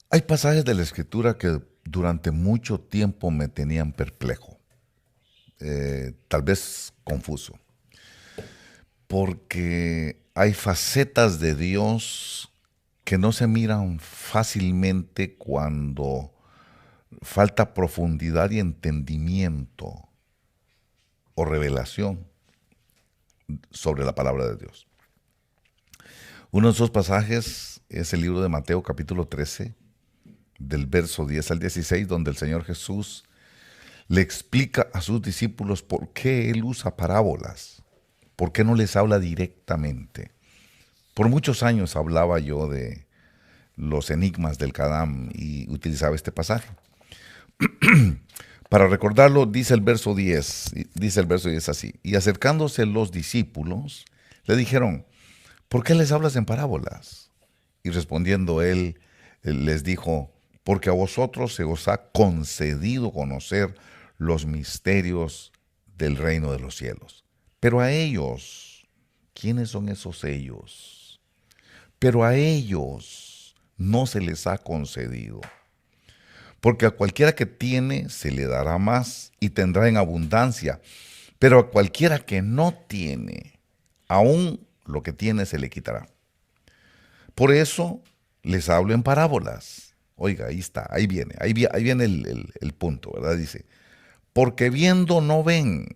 Hay pasajes de la Escritura que durante mucho tiempo me tenían perplejo, tal vez confuso, porque hay facetas de Dios que no se miran fácilmente cuando falta profundidad y entendimiento o revelación sobre la palabra de Dios. Uno de esos pasajes es el libro de Mateo capítulo 13, del verso 10 al 16, donde el Señor Jesús le explica a sus discípulos por qué Él usa parábolas, por qué no les habla directamente. Por muchos años hablaba yo de los enigmas del Kadam y utilizaba este pasaje. Para recordarlo, dice el verso 10 así, y acercándose los discípulos, le dijeron, ¿por qué les hablas en parábolas? Y respondiendo él les dijo, porque a vosotros se os ha concedido conocer los misterios del reino de los cielos. Pero a ellos, ¿quiénes son esos ellos? Pero a ellos no se les ha concedido. Porque a cualquiera que tiene se le dará más y tendrá en abundancia. Pero a cualquiera que no tiene, aún lo que tiene se le quitará. Por eso les hablo en parábolas. Oiga, ahí está, ahí viene el punto, ¿verdad? Dice, porque viendo no ven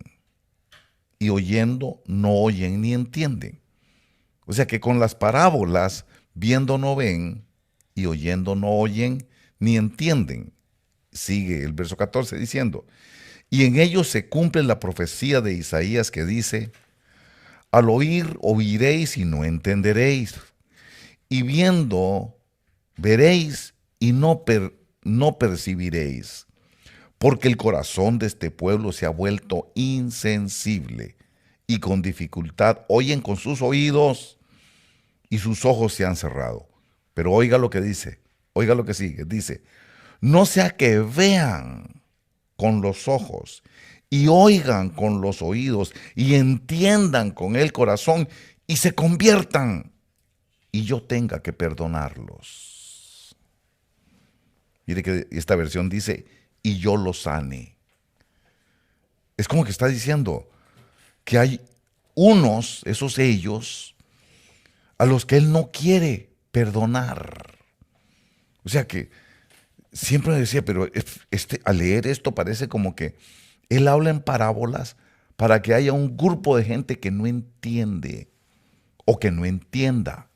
y oyendo no oyen ni entienden. O sea que con las parábolas, viendo no ven y oyendo no oyen ni entienden. Sigue el verso 14 diciendo, y en ellos se cumple la profecía de Isaías que dice, al oír oiréis y no entenderéis, y viendo veréis y no percibiréis, porque el corazón de este pueblo se ha vuelto insensible y con dificultad oyen con sus oídos y sus ojos se han cerrado. Pero oiga lo que dice, oiga lo que sigue, dice, no sea que vean con los ojos y oigan con los oídos y entiendan con el corazón y se conviertan y yo tenga que perdonarlos. Mire que esta versión dice, y yo los sane. Es como que está diciendo que hay unos, esos ellos, a los que él no quiere perdonar. O sea que siempre me decía, pero al leer esto parece como que él habla en parábolas para que haya un grupo de gente que no entiende o que no entienda.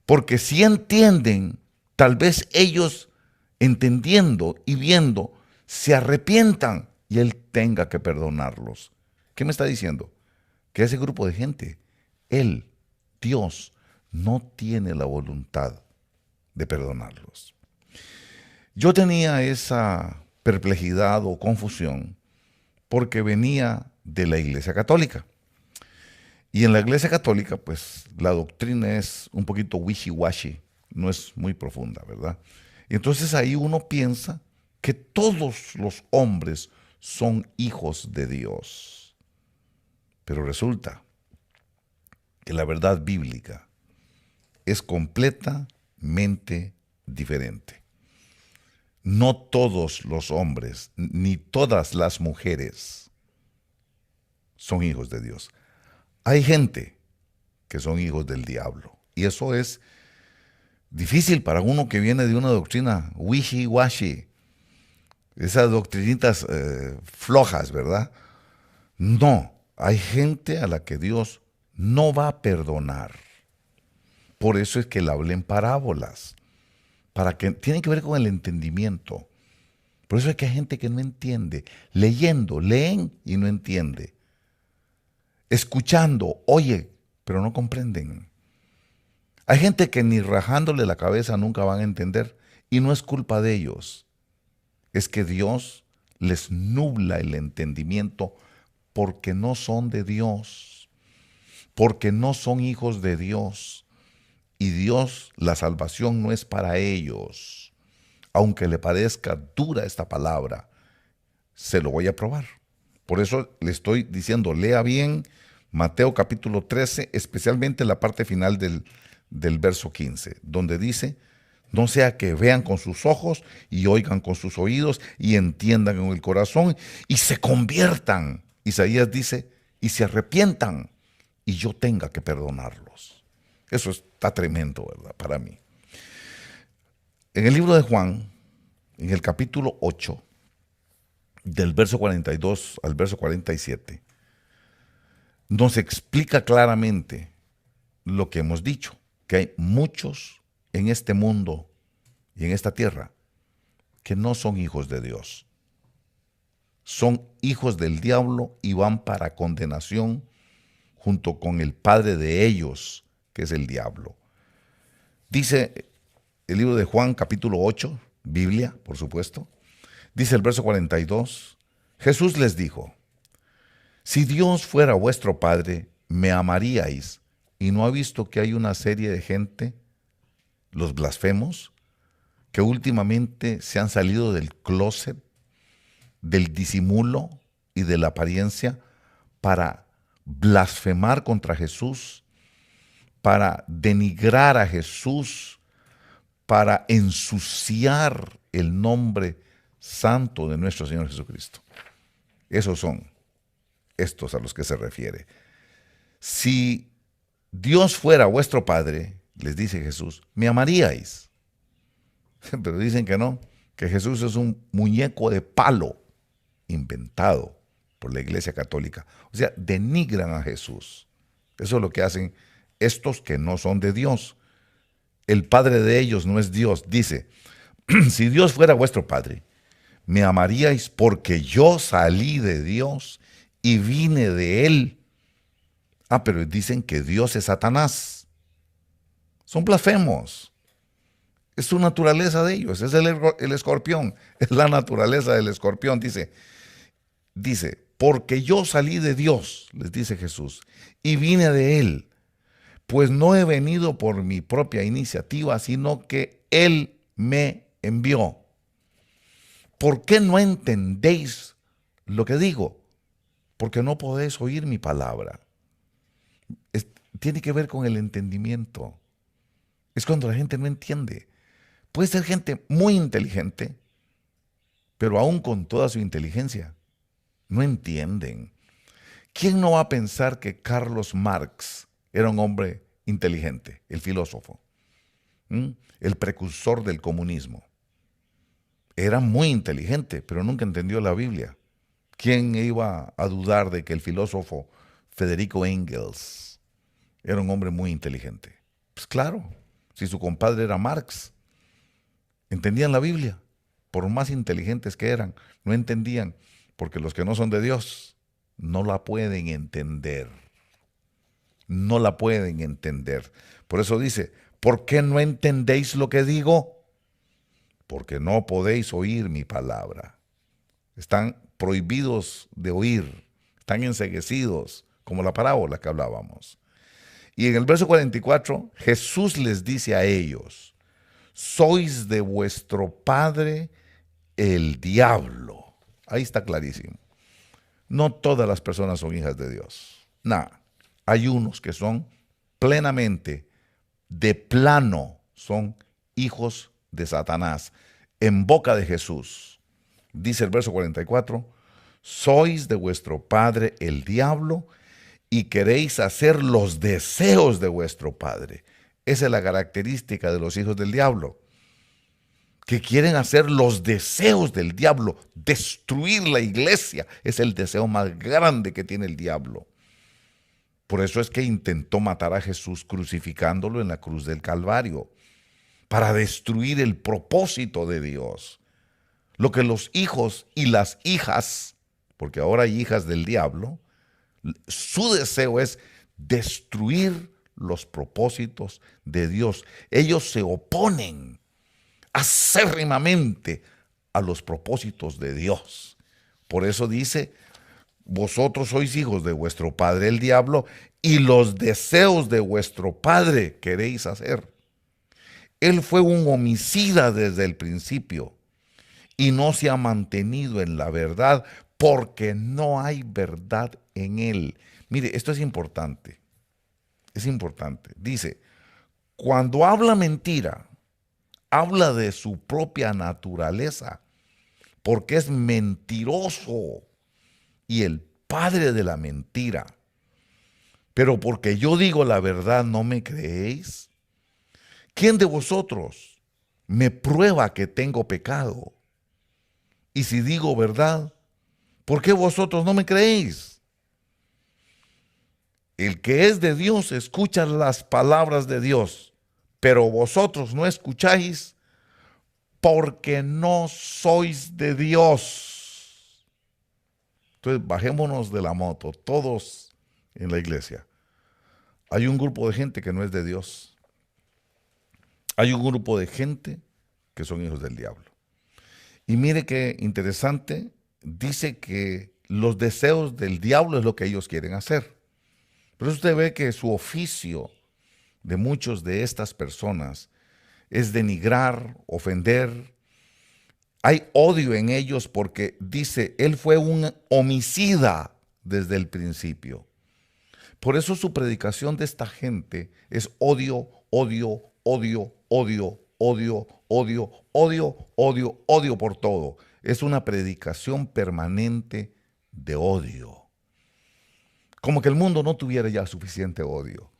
Porque si entienden, tal vez ellos entendiendo y viendo se arrepientan y él tenga que perdonarlos. ¿Qué me está diciendo? Que ese grupo de gente, él, Dios, no tiene la voluntad de perdonarlos. Yo tenía esa perplejidad o confusión porque venía de la Iglesia Católica. Y en la Iglesia Católica, pues la doctrina es un poquito wishy-washy, no es muy profunda, ¿verdad? Y entonces ahí uno piensa que todos los hombres son hijos de Dios. Pero resulta que la verdad bíblica es completamente diferente. No todos los hombres, ni todas las mujeres son hijos de Dios. Hay gente que son hijos del diablo. Y eso es difícil para uno que viene de una doctrina wishy-washy. Esas doctrinitas flojas, ¿verdad? No, hay gente a la que Dios no va a perdonar. Por eso es que le hablen parábolas. Para que tiene que ver con el entendimiento. Por eso es que hay gente que no entiende. Leyendo, leen y no entiende. Escuchando, oye, pero no comprenden. Hay gente que ni rajándole la cabeza nunca van a entender y no es culpa de ellos. Es que Dios les nubla el entendimiento porque no son de Dios, porque no son hijos de Dios. Y Dios, la salvación no es para ellos. Aunque le parezca dura esta palabra, se lo voy a probar. Por eso le estoy diciendo, lea bien Mateo capítulo 13, especialmente la parte final del verso 15, donde dice, No sea que vean con sus ojos y oigan con sus oídos y entiendan con el corazón y se conviertan. Isaías dice, y se arrepientan y yo tenga que perdonarlos. Eso está tremendo, ¿verdad? Para mí. En el libro de Juan, en el capítulo 8, del verso 42 al verso 47, nos explica claramente lo que hemos dicho, que hay muchos en este mundo y en esta tierra que no son hijos de Dios. Son hijos del diablo y van para condenación junto con el padre de ellos, que es el diablo. Dice el libro de Juan, capítulo 8, Biblia, por supuesto, dice el verso 42, Jesús les dijo, si Dios fuera vuestro Padre, me amaríais, y no ha visto que hay una serie de gente, los blasfemos, que últimamente se han salido del closet, del disimulo y de la apariencia para blasfemar contra Jesús, para denigrar a Jesús, para ensuciar el nombre santo de nuestro Señor Jesucristo. Esos son estos a los que se refiere. Si Dios fuera vuestro Padre, les dice Jesús, me amaríais. Pero dicen que no, que Jesús es un muñeco de palo inventado por la Iglesia Católica. O sea, denigran a Jesús. Eso es lo que hacen estos que no son de Dios. El Padre de ellos no es Dios. Dice, si Dios fuera vuestro Padre, me amaríais porque yo salí de Dios y vine de Él. Ah, pero dicen que Dios es Satanás. Son blasfemos. Es su naturaleza de ellos. Es el escorpión. Es la naturaleza del escorpión. Dice, porque yo salí de Dios, les dice Jesús, y vine de Él. Pues no he venido por mi propia iniciativa, sino que Él me envió. ¿Por qué no entendéis lo que digo? Porque no podéis oír mi palabra. Tiene que ver con el entendimiento. Es cuando la gente no entiende. Puede ser gente muy inteligente, pero aún con toda su inteligencia, no entienden. ¿Quién no va a pensar que Carlos Marx era un hombre inteligente, el filósofo, el precursor del comunismo? Era muy inteligente, pero nunca entendió la Biblia. ¿Quién iba a dudar de que el filósofo Federico Engels era un hombre muy inteligente? Pues claro, si su compadre era Marx, entendían la Biblia, por más inteligentes que eran, no entendían, porque los que no son de Dios no la pueden entender. No la pueden entender. Por eso dice, ¿por qué no entendéis lo que digo? Porque no podéis oír mi palabra. Están prohibidos de oír, están enceguecidos, como la parábola que hablábamos. Y en el verso 44, Jesús les dice a ellos, sois de vuestro padre el diablo. Ahí está clarísimo. No todas las personas son hijas de Dios. Nada. Hay unos que son plenamente, de plano, son hijos de Satanás. En boca de Jesús. Dice el verso 44, sois de vuestro padre el diablo y queréis hacer los deseos de vuestro padre. Esa es la característica de los hijos del diablo, que quieren hacer los deseos del diablo, destruir la iglesia. Es el deseo más grande que tiene el diablo. Por eso es que intentó matar a Jesús crucificándolo en la cruz del Calvario, para destruir el propósito de Dios. Lo que los hijos y las hijas, porque ahora hay hijas del diablo, su deseo es destruir los propósitos de Dios. Ellos se oponen acérrimamente a los propósitos de Dios. Por eso dice, vosotros sois hijos de vuestro padre el diablo y los deseos de vuestro padre queréis hacer. Él fue un homicida desde el principio y no se ha mantenido en la verdad porque no hay verdad en él. Mire, esto es importante. Es importante. Dice, cuando habla mentira, Habla de su propia naturaleza, porque es mentiroso y el padre de la mentira. Pero porque yo digo la verdad, ¿no me creéis? ¿Quién de vosotros me prueba que tengo pecado? Y si digo verdad, ¿por qué vosotros no me creéis? El que es de Dios escucha las palabras de Dios, pero vosotros no escucháis porque no sois de Dios. Entonces bajémonos de la moto, todos en la iglesia. Hay un grupo de gente que no es de Dios. Hay un grupo de gente que son hijos del diablo. Y mire qué interesante, dice que los deseos del diablo es lo que ellos quieren hacer. Pero usted ve que su oficio de muchos de estas personas es denigrar, ofender. Hay odio en ellos porque dice, él fue un homicida desde el principio. Por eso su predicación de esta gente es odio, odio, odio, odio, odio, odio, odio, odio, odio por todo. Es una predicación permanente de odio. Como que el mundo no tuviera ya suficiente odio.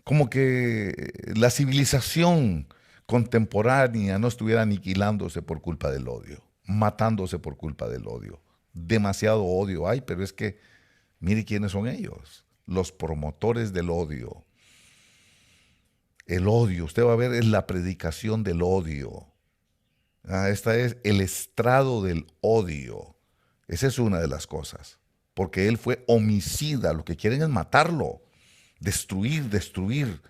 Como que la civilización contemporánea no estuviera aniquilándose por culpa del odio, matándose por culpa del odio. Demasiado odio hay, pero es que mire quiénes son ellos, los promotores del odio. El odio, usted va a ver, es la predicación del odio. Esta es el estrado del odio. Esa es una de las cosas. Porque él fue homicida, lo que quieren es matarlo, destruir, destruir.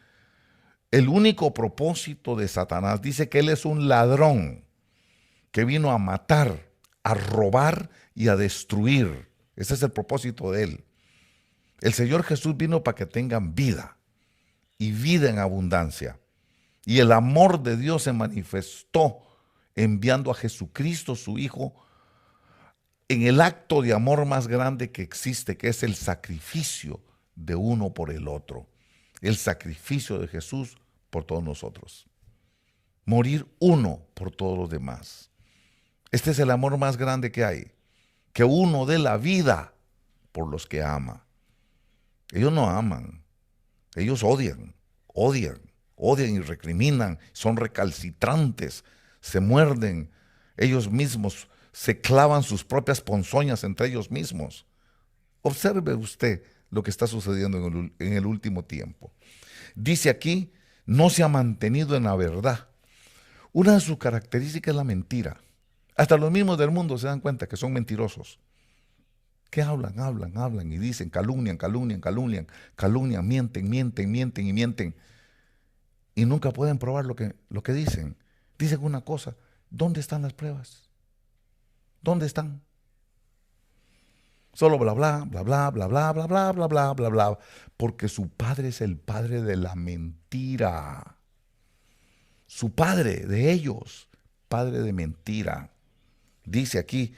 El único propósito de Satanás dice que él es un ladrón que vino a matar, a robar y a destruir. Ese es el propósito de él. El Señor Jesús vino para que tengan vida y vida en abundancia. Y el amor de Dios se manifestó enviando a Jesucristo, su Hijo, en el acto de amor más grande que existe, que es el sacrificio de uno por el otro. El sacrificio de Jesús por todos nosotros. Morir uno por todos los demás. Este es el amor más grande que hay. Que uno dé la vida por los que ama. Ellos no aman. Ellos odian, odian, odian y recriminan. Son recalcitrantes. Se muerden. Ellos mismos se clavan sus propias ponzoñas entre ellos mismos. Observe usted lo que está sucediendo en el último tiempo. Dice aquí, no se ha mantenido en la verdad. Una de sus características es la mentira. Hasta los mismos del mundo se dan cuenta que son mentirosos. Que hablan, hablan, hablan y dicen, calumnian, calumnian, calumnian, calumnian, mienten, mienten, mienten y mienten. Y nunca pueden probar lo que dicen. Dicen una cosa, ¿dónde están las pruebas? ¿Dónde están? Solo bla bla, bla bla, bla bla, bla bla, bla bla, bla bla, porque su padre es el padre de la mentira. Su padre de ellos, padre de mentira. Dice aquí,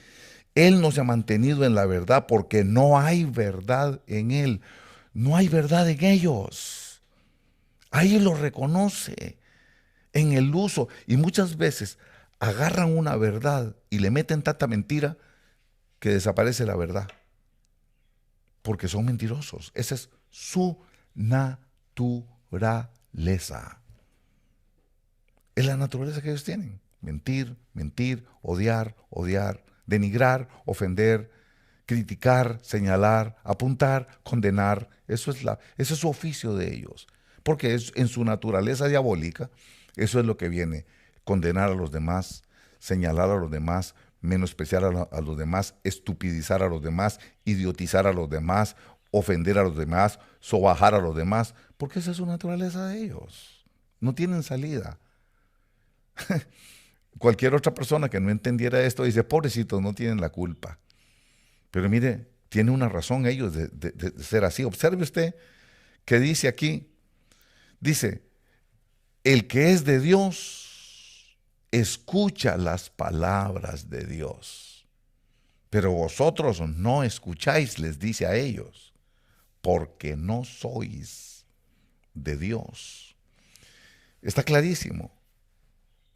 él no se ha mantenido en la verdad porque no hay verdad en él. No hay verdad en ellos. Ahí lo reconoce en el uso. Y muchas veces agarran una verdad y le meten tanta mentira que desaparece la verdad. Porque son mentirosos. Esa es su naturaleza. Es la naturaleza que ellos tienen. Mentir, mentir, odiar, odiar, denigrar, ofender, criticar, señalar, apuntar, condenar. Ese es su oficio de ellos. Porque en su naturaleza diabólica, eso es lo que viene. Condenar a los demás, señalar a los demás, menospreciar a los demás, estupidizar a los demás, idiotizar a los demás, ofender a los demás, sobajar a los demás. Porque esa es su naturaleza de ellos. No tienen salida. Cualquier otra persona que no entendiera esto dice, pobrecitos, no tienen la culpa. Pero mire, tiene una razón ellos de ser así. Observe usted que dice aquí, dice, el que es de Dios escucha las palabras de Dios. Pero vosotros no escucháis, les dice a ellos, porque no sois de Dios. Está clarísimo.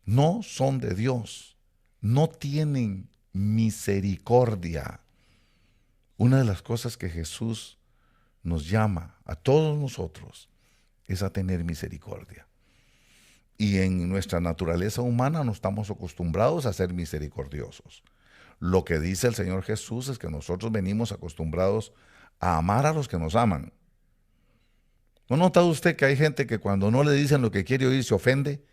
no son de Dios, no tienen misericordia. Una de las cosas que Jesús nos llama a todos nosotros es a tener misericordia. Y en nuestra naturaleza humana no estamos acostumbrados a ser misericordiosos. Lo que dice el Señor Jesús es que nosotros venimos acostumbrados a amar a los que nos aman. ¿No ha notado usted que hay gente que cuando no le dicen lo que quiere oír se ofende?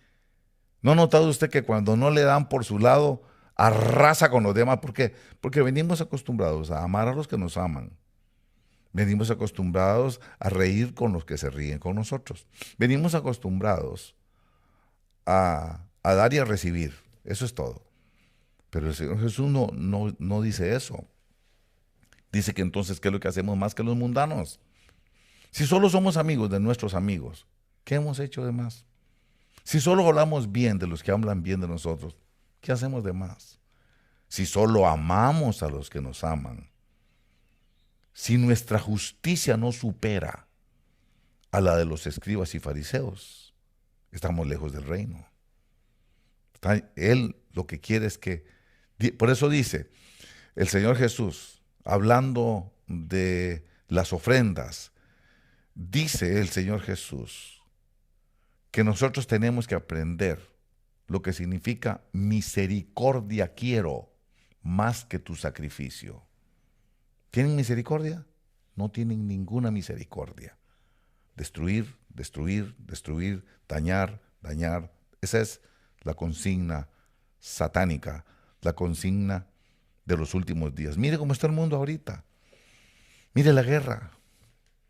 ¿No ha notado usted que cuando no le dan por su lado arrasa con los demás? ¿Por qué? Porque venimos acostumbrados a amar a los que nos aman. Venimos acostumbrados a reír con los que se ríen con nosotros. Venimos acostumbrados a dar y a recibir. Eso es todo. Pero el Señor Jesús no dice eso. Dice que entonces, ¿qué es lo que hacemos más que los mundanos? Si solo somos amigos de nuestros amigos, ¿qué hemos hecho de más? Si solo hablamos bien de los que hablan bien de nosotros, ¿qué hacemos de más? Si solo amamos a los que nos aman, si nuestra justicia no supera a la de los escribas y fariseos, estamos lejos del reino. Él lo que quiere es que, por eso dice el Señor Jesús, hablando de las ofrendas, dice el Señor Jesús que nosotros tenemos que aprender lo que significa misericordia quiero más que tu sacrificio. ¿Tienen misericordia? No tienen ninguna misericordia. Destruir, destruir, destruir, dañar, dañar. Esa es la consigna satánica, la consigna de los últimos días. Mire cómo está el mundo ahorita. Mire la guerra.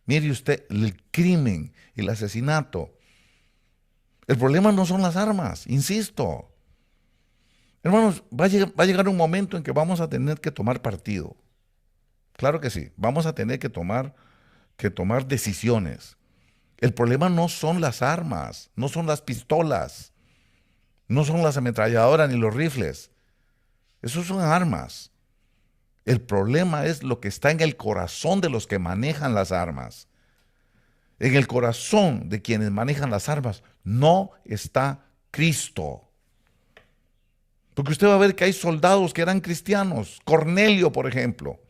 Mire usted el crimen, el asesinato. El problema no son las armas, insisto. Hermanos, va a llegar un momento en que vamos a tener que tomar partido. Claro que sí, vamos a tener que tomar decisiones. El problema no son las armas, no son las pistolas, no son las ametralladoras ni los rifles. Esos son armas. El problema es lo que está en el corazón de los que manejan las armas. En el corazón de quienes manejan las armas no está Cristo. Porque usted va a ver que hay soldados que eran cristianos. Cornelio, por ejemplo.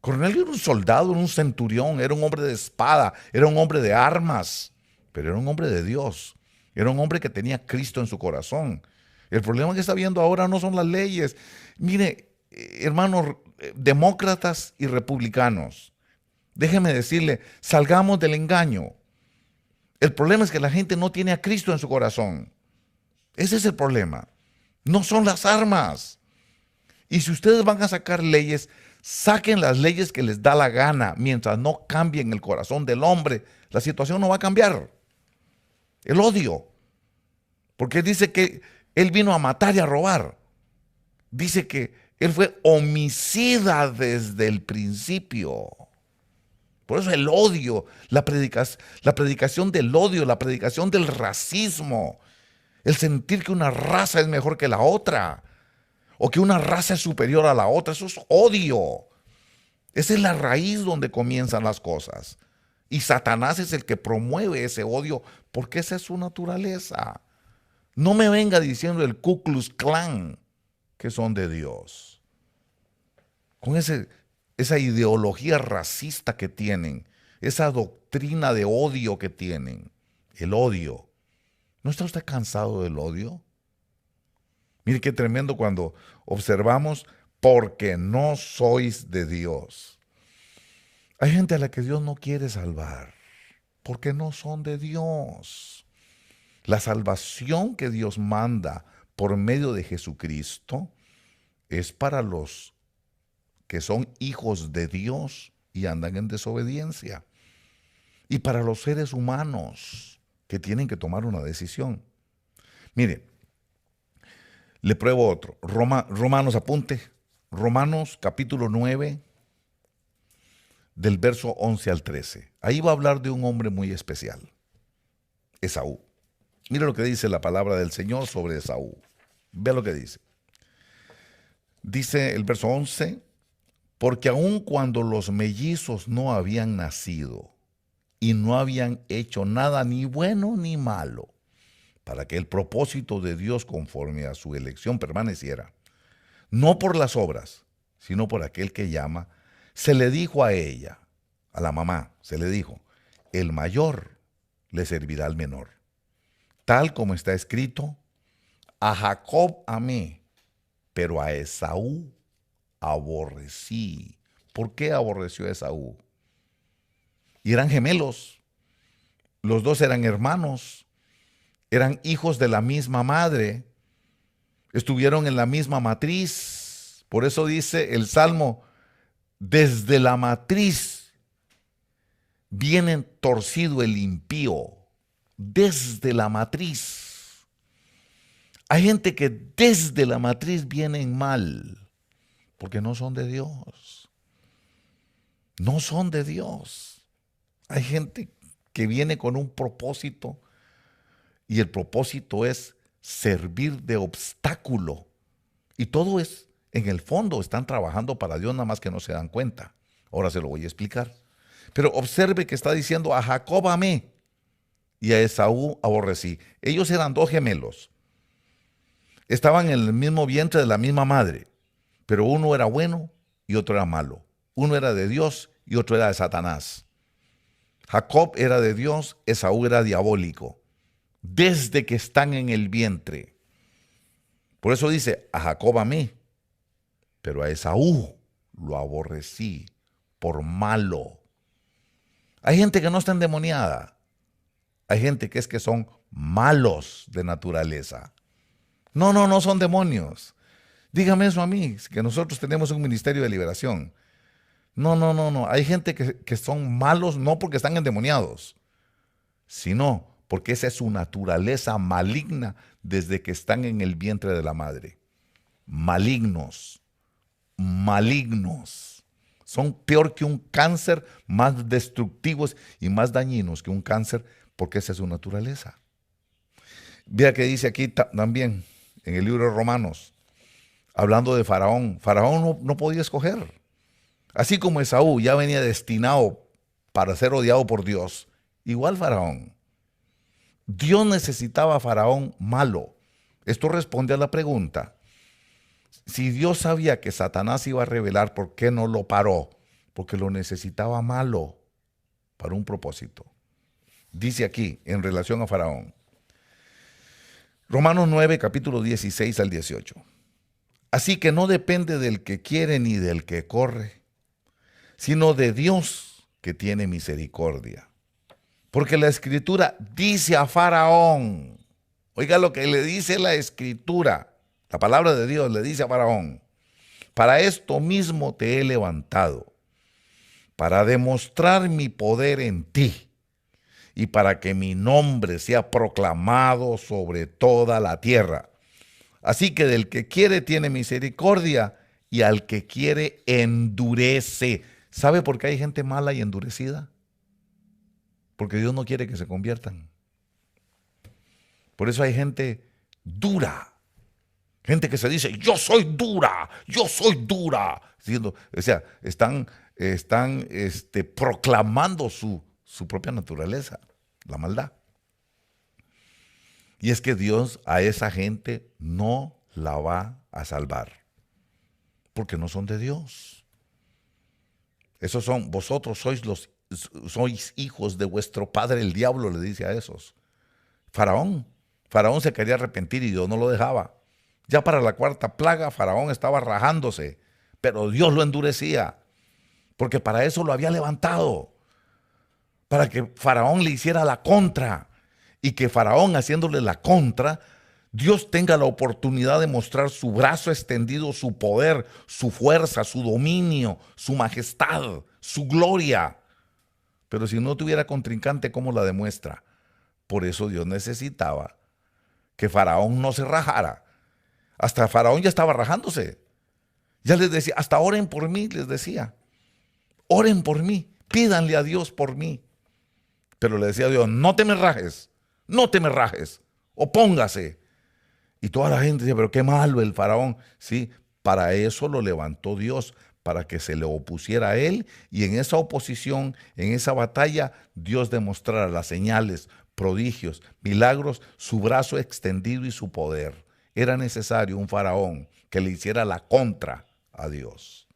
Cornelio era un soldado, era un centurión, era un hombre de espada, era un hombre de armas, pero era un hombre de Dios. Era un hombre que tenía Cristo en su corazón. El problema que está viendo ahora no son las leyes. Mire, hermanos, demócratas y republicanos, déjeme decirle, salgamos del engaño. El problema es que la gente no tiene a Cristo en su corazón. Ese es el problema. No son las armas. Y si ustedes van a sacar leyes, saquen las leyes que les da la gana. Mientras no cambien el corazón del hombre, la situación no va a cambiar. El odio. Porque dice que él vino a matar y a robar. Dice que él fue homicida desde el principio. Por eso el odio, la predicación del odio, la predicación del racismo, el sentir que una raza es mejor que la otra, o que una raza es superior a la otra, eso es odio. Esa es la raíz donde comienzan las cosas. Y Satanás es el que promueve ese odio, porque esa es su naturaleza. No me venga diciendo el Ku Klux Klan que son de Dios. Con esa ideología racista que tienen, esa doctrina de odio que tienen, el odio. ¿No está usted cansado del odio? Mire qué tremendo cuando observamos porque no sois de Dios. Hay gente a la que Dios no quiere salvar porque no son de Dios. La salvación que Dios manda por medio de Jesucristo es para los que son hijos de Dios y andan en desobediencia. Y para los seres humanos que tienen que tomar una decisión. Mire, le pruebo otro. Romanos, apunte. Romanos capítulo 9, del verso 11 al 13. Ahí va a hablar de un hombre muy especial, Esaú. Mire lo que dice la palabra del Señor sobre Esaú. Ve lo que dice. Dice el verso 11, porque aun cuando los mellizos no habían nacido y no habían hecho nada ni bueno ni malo, para que el propósito de Dios conforme a su elección permaneciera, no por las obras, sino por aquel que llama, se le dijo a ella, a la mamá, se le dijo, el mayor le servirá al menor. Tal como está escrito, a Jacob amé, pero a Esaú aborrecí. ¿Por qué aborreció a Esaú? Y eran gemelos, los dos eran hermanos, eran hijos de la misma madre, estuvieron en la misma matriz. Por eso dice el Salmo, desde la matriz viene torcido el impío, desde la matriz. Hay gente que desde la matriz vienen mal, porque no son de Dios. No son de Dios. Hay gente que viene con un propósito y el propósito es servir de obstáculo. Y todo es, en el fondo, están trabajando para Dios, nada más que no se dan cuenta. Ahora se lo voy a explicar. Pero observe que está diciendo, a Jacob amé y a Esaú aborrecí. Ellos eran dos gemelos. Estaban en el mismo vientre de la misma madre, pero uno era bueno y otro era malo. Uno era de Dios y otro era de Satanás. Jacob era de Dios, Esaú era diabólico, desde que están en el vientre. Por eso dice, a Jacob amé, pero a Esaú lo aborrecí por malo. Hay gente que no está endemoniada. Hay gente que es que son malos de naturaleza. No son demonios. Dígame eso a mí, que nosotros tenemos un ministerio de liberación. No. Hay gente que son malos no porque están endemoniados, sino porque esa es su naturaleza maligna desde que están en el vientre de la madre. Malignos. Son peor que un cáncer, más destructivos y más dañinos que un cáncer, porque esa es su naturaleza. Vea que dice aquí también, en el libro de Romanos, hablando de Faraón. Faraón no podía escoger. Así como Esaú ya venía destinado para ser odiado por Dios, igual Faraón. Dios necesitaba a Faraón malo. Esto responde a la pregunta. Si Dios sabía que Satanás iba a rebelar, ¿por qué no lo paró? Porque lo necesitaba malo para un propósito. Dice aquí, en relación a Faraón, Romanos 9, capítulo 16 al 18. Así que no depende del que quiere ni del que corre, sino de Dios que tiene misericordia. Porque la Escritura dice a Faraón, oiga lo que le dice la Escritura, la palabra de Dios le dice a Faraón, para esto mismo te he levantado, para demostrar mi poder en ti y para que mi nombre sea proclamado sobre toda la tierra. Así que del que quiere tiene misericordia y al que quiere endurece. ¿Sabe por qué hay gente mala y endurecida? Porque Dios no quiere que se conviertan. Por eso hay gente dura. Gente que se dice, yo soy dura. Diciendo, o sea, están proclamando su propia naturaleza, la maldad. Y es que Dios a esa gente no la va a salvar, porque no son de Dios. Esos son, vosotros sois hijos de vuestro padre el diablo, le dice a esos. Faraón se quería arrepentir y Dios no lo dejaba. Ya para la cuarta plaga, Faraón estaba rajándose, pero Dios lo endurecía, porque para eso lo había levantado, para que Faraón le hiciera la contra, y que Faraón, haciéndole la contra, Dios tenga la oportunidad de mostrar su brazo extendido, su poder, su fuerza, su dominio, su majestad, su gloria. Pero si no tuviera contrincante, ¿cómo la demuestra? Por eso Dios necesitaba que Faraón no se rajara. Hasta Faraón ya estaba rajándose. Ya les decía, hasta oren por mí, les decía. Oren por mí, pídanle a Dios por mí. Pero le decía a Dios, no te me rajes, opóngase. Y toda la gente dice, pero qué malo el Faraón. Sí, para eso lo levantó Dios, para que se le opusiera a él, y en esa oposición, en esa batalla, Dios demostrara las señales, prodigios, milagros, su brazo extendido y su poder. Era necesario un faraón que le hiciera la contra a Dios,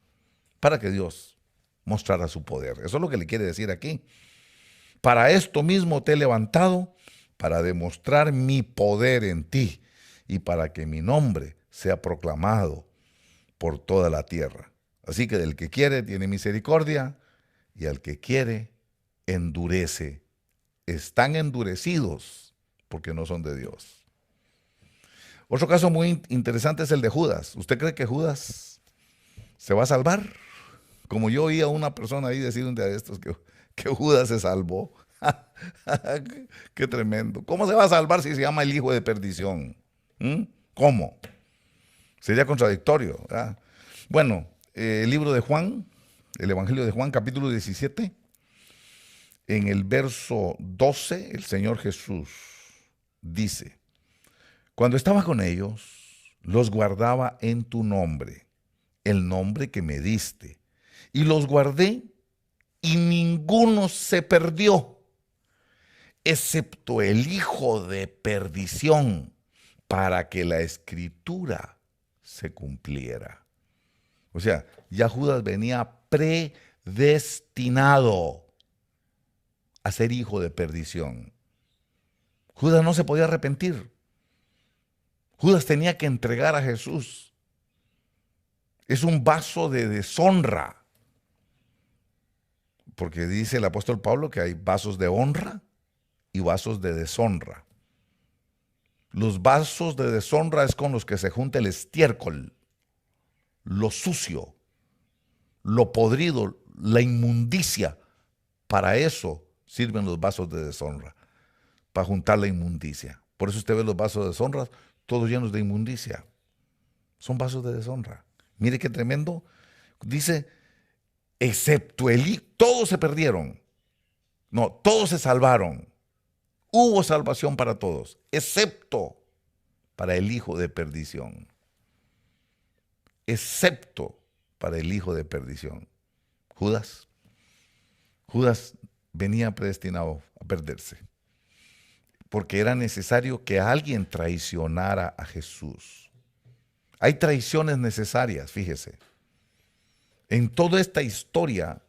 para que Dios mostrara su poder. Eso es lo que le quiere decir aquí. Para esto mismo te he levantado, para demostrar mi poder en ti y para que mi nombre sea proclamado por toda la tierra. Así que del que quiere tiene misericordia y al que quiere endurece. Están endurecidos porque no son de Dios. Otro caso muy interesante es el de Judas. ¿Usted cree que Judas se va a salvar? Como yo oí a una persona ahí decir un día de estos que Judas se salvó. Qué tremendo. ¿Cómo se va a salvar si se llama el hijo de perdición? ¿Cómo? Sería contradictorio, ¿verdad? Bueno, el libro de Juan, el Evangelio de Juan, capítulo 17, en el verso 12, el Señor Jesús dice: cuando estaba con ellos, los guardaba en tu nombre, el nombre que me diste, y los guardé, y ninguno se perdió, excepto el hijo de perdición, para que la escritura se cumpliera. O sea, ya Judas venía predestinado a ser hijo de perdición. Judas no se podía arrepentir. Judas tenía que entregar a Jesús. Es un vaso de deshonra. Porque dice el apóstol Pablo que hay vasos de honra y vasos de deshonra. Los vasos de deshonra es con los que se junta el estiércol, lo sucio, lo podrido, la inmundicia. Para eso sirven los vasos de deshonra, para juntar la inmundicia. Por eso usted ve los vasos de deshonra todos llenos de inmundicia. Son vasos de deshonra. Mire qué tremendo. Dice, excepto todos se perdieron. No, todos se salvaron. Hubo salvación para todos, excepto para el hijo de perdición. Excepto para el hijo de perdición. Judas. Judas venía predestinado a perderse, porque era necesario que alguien traicionara a Jesús. Hay traiciones necesarias, fíjese. En toda esta historia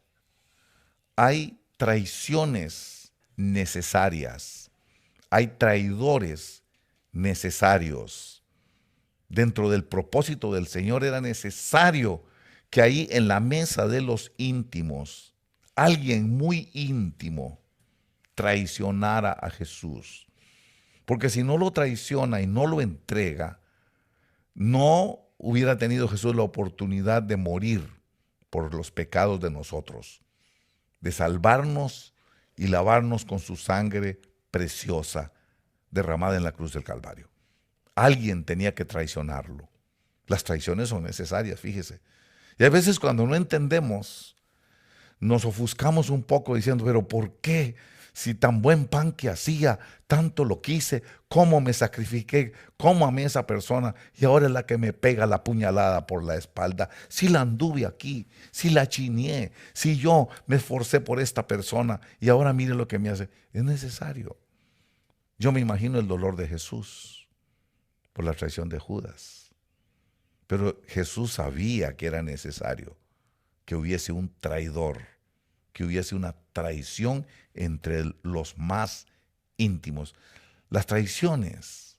hay traiciones necesarias. Hay traidores necesarios. Dentro del propósito del Señor era necesario que ahí en la mesa de los íntimos, alguien muy íntimo traicionara a Jesús. Porque si no lo traiciona y no lo entrega, no hubiera tenido Jesús la oportunidad de morir por los pecados de nosotros, de salvarnos y lavarnos con su sangre preciosa derramada en la cruz del Calvario. Alguien tenía que traicionarlo. Las traiciones son necesarias, fíjese. Y a veces cuando no entendemos, nos ofuscamos un poco diciendo, pero ¿por qué? Si tan buen pan que hacía, tanto lo quise, cómo me sacrifiqué, cómo amé a esa persona y ahora es la que me pega la puñalada por la espalda. Si la anduve aquí, si la chineé, si yo me esforcé por esta persona y ahora mire lo que me hace. Es necesario. Yo me imagino el dolor de Jesús por la traición de Judas. Pero Jesús sabía que era necesario que hubiese un traidor, que hubiese una traición entre los más íntimos. Las traiciones,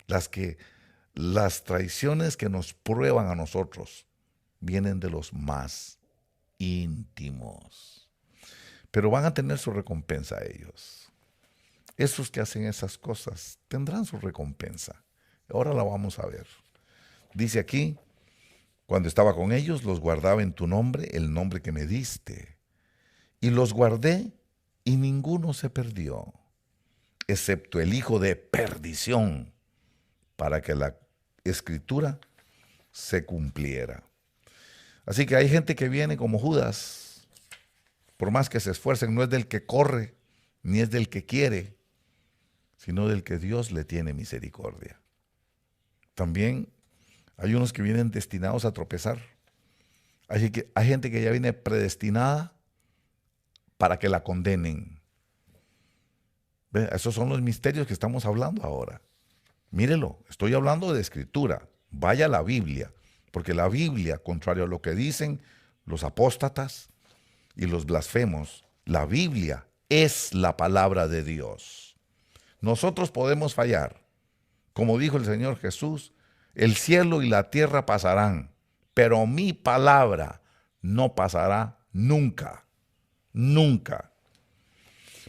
las traiciones que nos prueban a nosotros, vienen de los más íntimos. Pero van a tener su recompensa ellos. Esos que hacen esas cosas tendrán su recompensa. Ahora la vamos a ver. Dice aquí, cuando estaba con ellos, los guardaba en tu nombre, el nombre que me diste. Y los guardé y ninguno se perdió, excepto el hijo de perdición, para que la escritura se cumpliera. Así que hay gente que viene como Judas, por más que se esfuercen, no es del que corre, ni es del que quiere, sino del que Dios le tiene misericordia. También hay unos que vienen destinados a tropezar. Hay gente que ya viene predestinada para que la condenen. ¿Ve? Esos son los misterios que estamos hablando ahora. Mírelo, estoy hablando de escritura. Vaya a la Biblia, porque la Biblia, contrario a lo que dicen los apóstatas y los blasfemos, la Biblia es la palabra de Dios. Nosotros podemos fallar. Como dijo el Señor Jesús, el cielo y la tierra pasarán, pero mi palabra no pasará nunca. Nunca.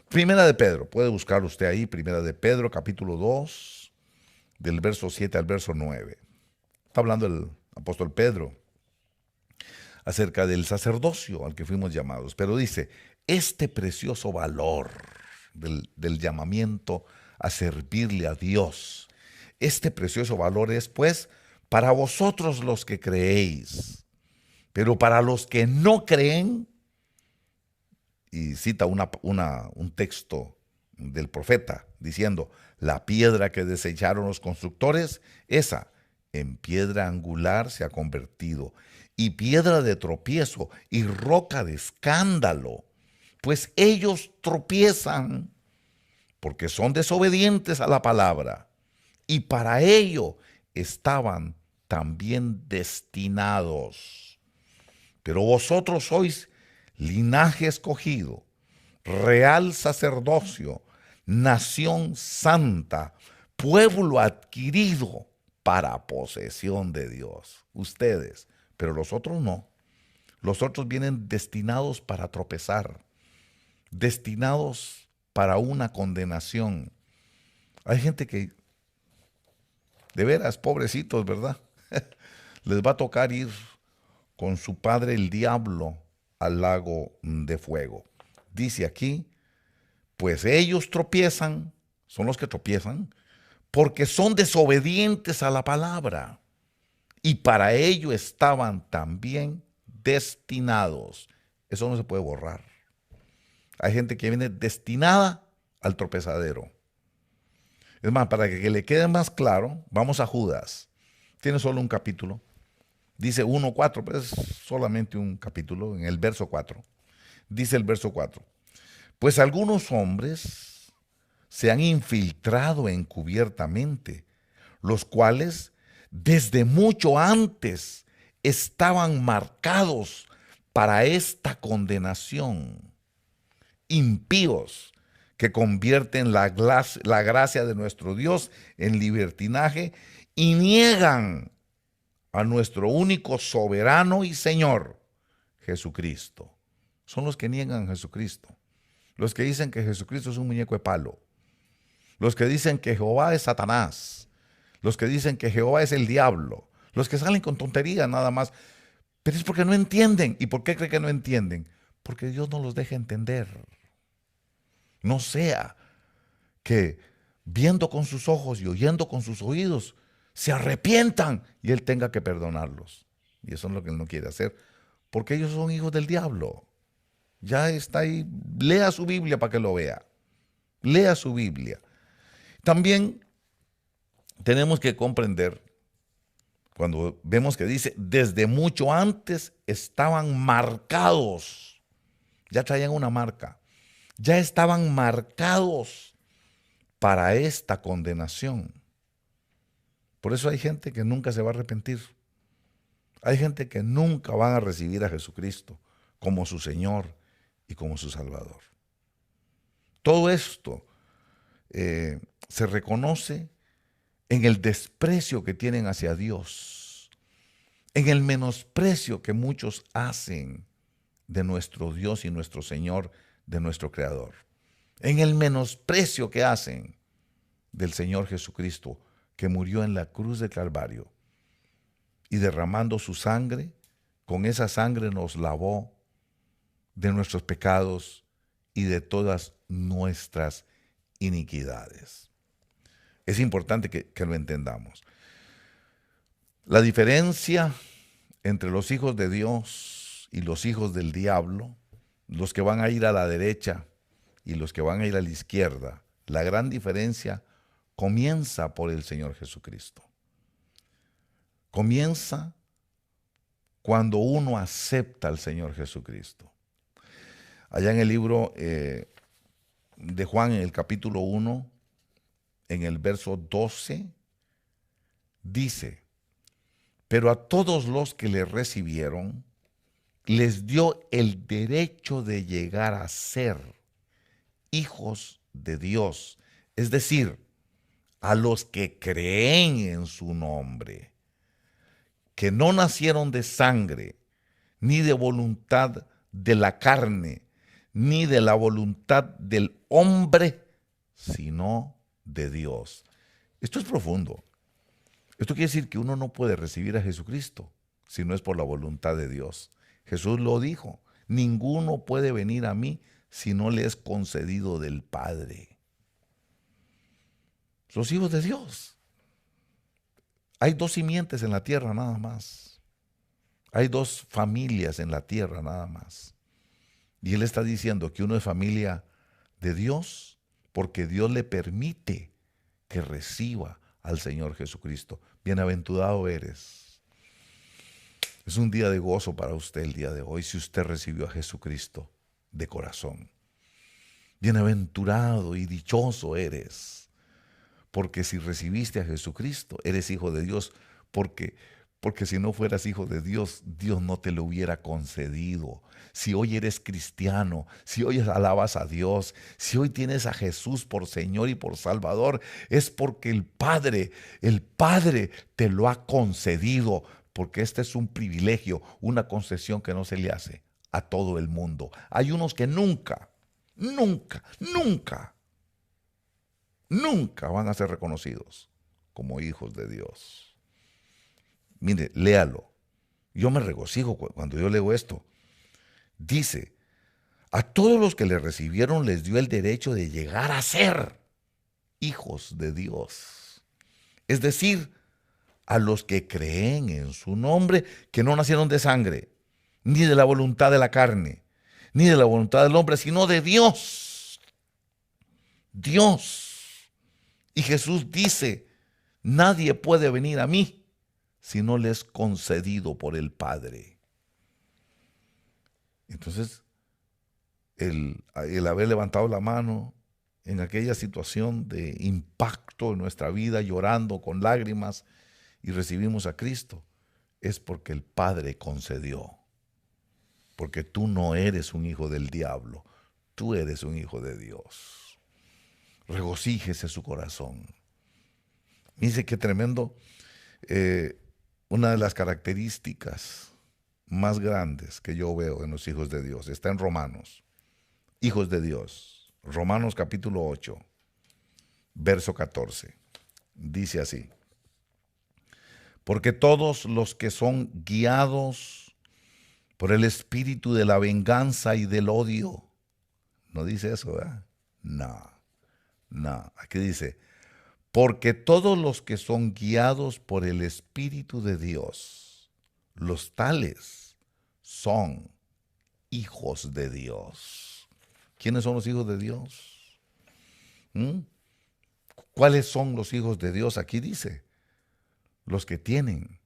Primera de Pedro, puede buscar usted ahí, Primera de Pedro, capítulo 2, del verso 7 al verso 9. Está hablando el apóstol Pedro acerca del sacerdocio al que fuimos llamados, pero dice, este precioso valor del llamamiento a servirle a Dios, este precioso valor es pues para vosotros los que creéis, pero para los que no creen, y cita un texto del profeta diciendo, la piedra que desecharon los constructores, esa en piedra angular se ha convertido, y piedra de tropiezo y roca de escándalo, pues ellos tropiezan porque son desobedientes a la palabra, y para ello estaban también destinados. Pero vosotros sois linaje escogido, real sacerdocio, nación santa, pueblo adquirido para posesión de Dios. Ustedes, pero los otros no. Los otros vienen destinados para tropezar, destinados para una condenación. Hay gente que, de veras, pobrecitos, ¿verdad? Les va a tocar ir con su padre el diablo al lago de fuego. Dice aquí, pues ellos tropiezan, son los que tropiezan, porque son desobedientes a la palabra. Y para ello estaban también destinados. Eso no se puede borrar. Hay gente que viene destinada al tropezadero. Es más, para que le quede más claro, vamos a Judas. Tiene solo un capítulo. Dice 1:4, pero es solamente un capítulo, en el verso 4. Dice el verso 4. Pues algunos hombres se han infiltrado encubiertamente, los cuales desde mucho antes estaban marcados para esta condenación. Impíos que convierten la gracia de nuestro Dios en libertinaje y niegan a nuestro único soberano y Señor, Jesucristo. Son los que niegan a Jesucristo. Los que dicen que Jesucristo es un muñeco de palo. Los que dicen que Jehová es Satanás. Los que dicen que Jehová es el diablo. Los que salen con tonterías nada más. Pero es porque no entienden. ¿Y por qué creen que no entienden? Porque Dios no los deja entender. No sea que viendo con sus ojos y oyendo con sus oídos se arrepientan y Él tenga que perdonarlos. Y eso es lo que Él no quiere hacer, porque ellos son hijos del diablo. Ya está ahí, lea su Biblia para que lo vea. Lea su Biblia. También tenemos que comprender, cuando vemos que dice, desde mucho antes estaban marcados, ya traían una marca, ya estaban marcados para esta condenación. Por eso hay gente que nunca se va a arrepentir. Hay gente que nunca van a recibir a Jesucristo como su Señor y como su Salvador. Todo esto se reconoce en el desprecio que tienen hacia Dios, en el menosprecio que muchos hacen de nuestro Dios y nuestro Señor, de nuestro Creador, en el menosprecio que hacen del Señor Jesucristo, que murió en la cruz del Calvario y derramando su sangre, con esa sangre nos lavó de nuestros pecados y de todas nuestras iniquidades. Es importante que lo entendamos. La diferencia entre los hijos de Dios y los hijos del diablo, los que van a ir a la derecha y los que van a ir a la izquierda, la gran diferencia comienza por el Señor Jesucristo. Comienza cuando uno acepta al Señor Jesucristo. Allá en el libro de Juan en el capítulo 1, en el verso 12, dice, pero a todos los que le recibieron, les dio el derecho de llegar a ser hijos de Dios, es decir, a los que creen en su nombre, que no nacieron de sangre, ni de voluntad de la carne, ni de la voluntad del hombre, sino de Dios. Esto es profundo. Esto quiere decir que uno no puede recibir a Jesucristo si no es por la voluntad de Dios. Jesús lo dijo, ninguno puede venir a mí si no le es concedido del Padre. Los hijos de Dios. Hay dos simientes en la tierra nada más. Hay dos familias en la tierra nada más. Y Él está diciendo que uno es familia de Dios porque Dios le permite que reciba al Señor Jesucristo. Bienaventurado eres. Es un día de gozo para usted el día de hoy si usted recibió a Jesucristo de corazón. Bienaventurado y dichoso eres, porque si recibiste a Jesucristo, eres hijo de Dios, porque si no fueras hijo de Dios, Dios no te lo hubiera concedido. Si hoy eres cristiano, si hoy alabas a Dios, si hoy tienes a Jesús por Señor y por Salvador, es porque el Padre te lo ha concedido, porque este es un privilegio, una concesión que no se le hace a todo el mundo. Hay unos que nunca van a ser reconocidos como hijos de Dios. Mire, léalo. Yo me regocijo cuando yo leo esto. Dice, a todos los que le recibieron les dio el derecho de llegar a ser hijos de Dios. Es decir, a los que creen en su nombre, que no nacieron de sangre, ni de la voluntad de la carne, ni de la voluntad del hombre, sino de Dios. Dios. Y Jesús dice, nadie puede venir a mí si no le es concedido por el Padre. Entonces, el haber levantado la mano en aquella situación de impacto en nuestra vida, llorando con lágrimas, y recibimos a Cristo, es porque el Padre concedió. Porque tú no eres un hijo del diablo, tú eres un hijo de Dios. Regocíjese su corazón. Dice que tremendo. Una de las características más grandes que yo veo en los hijos de Dios está en Romanos. Hijos de Dios. Romanos capítulo 8, verso 14. Dice así. Porque todos los que son guiados por el espíritu de la venganza y del odio. ¿No dice eso, verdad? No. Aquí dice, porque todos los que son guiados por el Espíritu de Dios, los tales son hijos de Dios. ¿Quiénes son los hijos de Dios? ¿Cuáles son los hijos de Dios? Aquí dice, los que tienen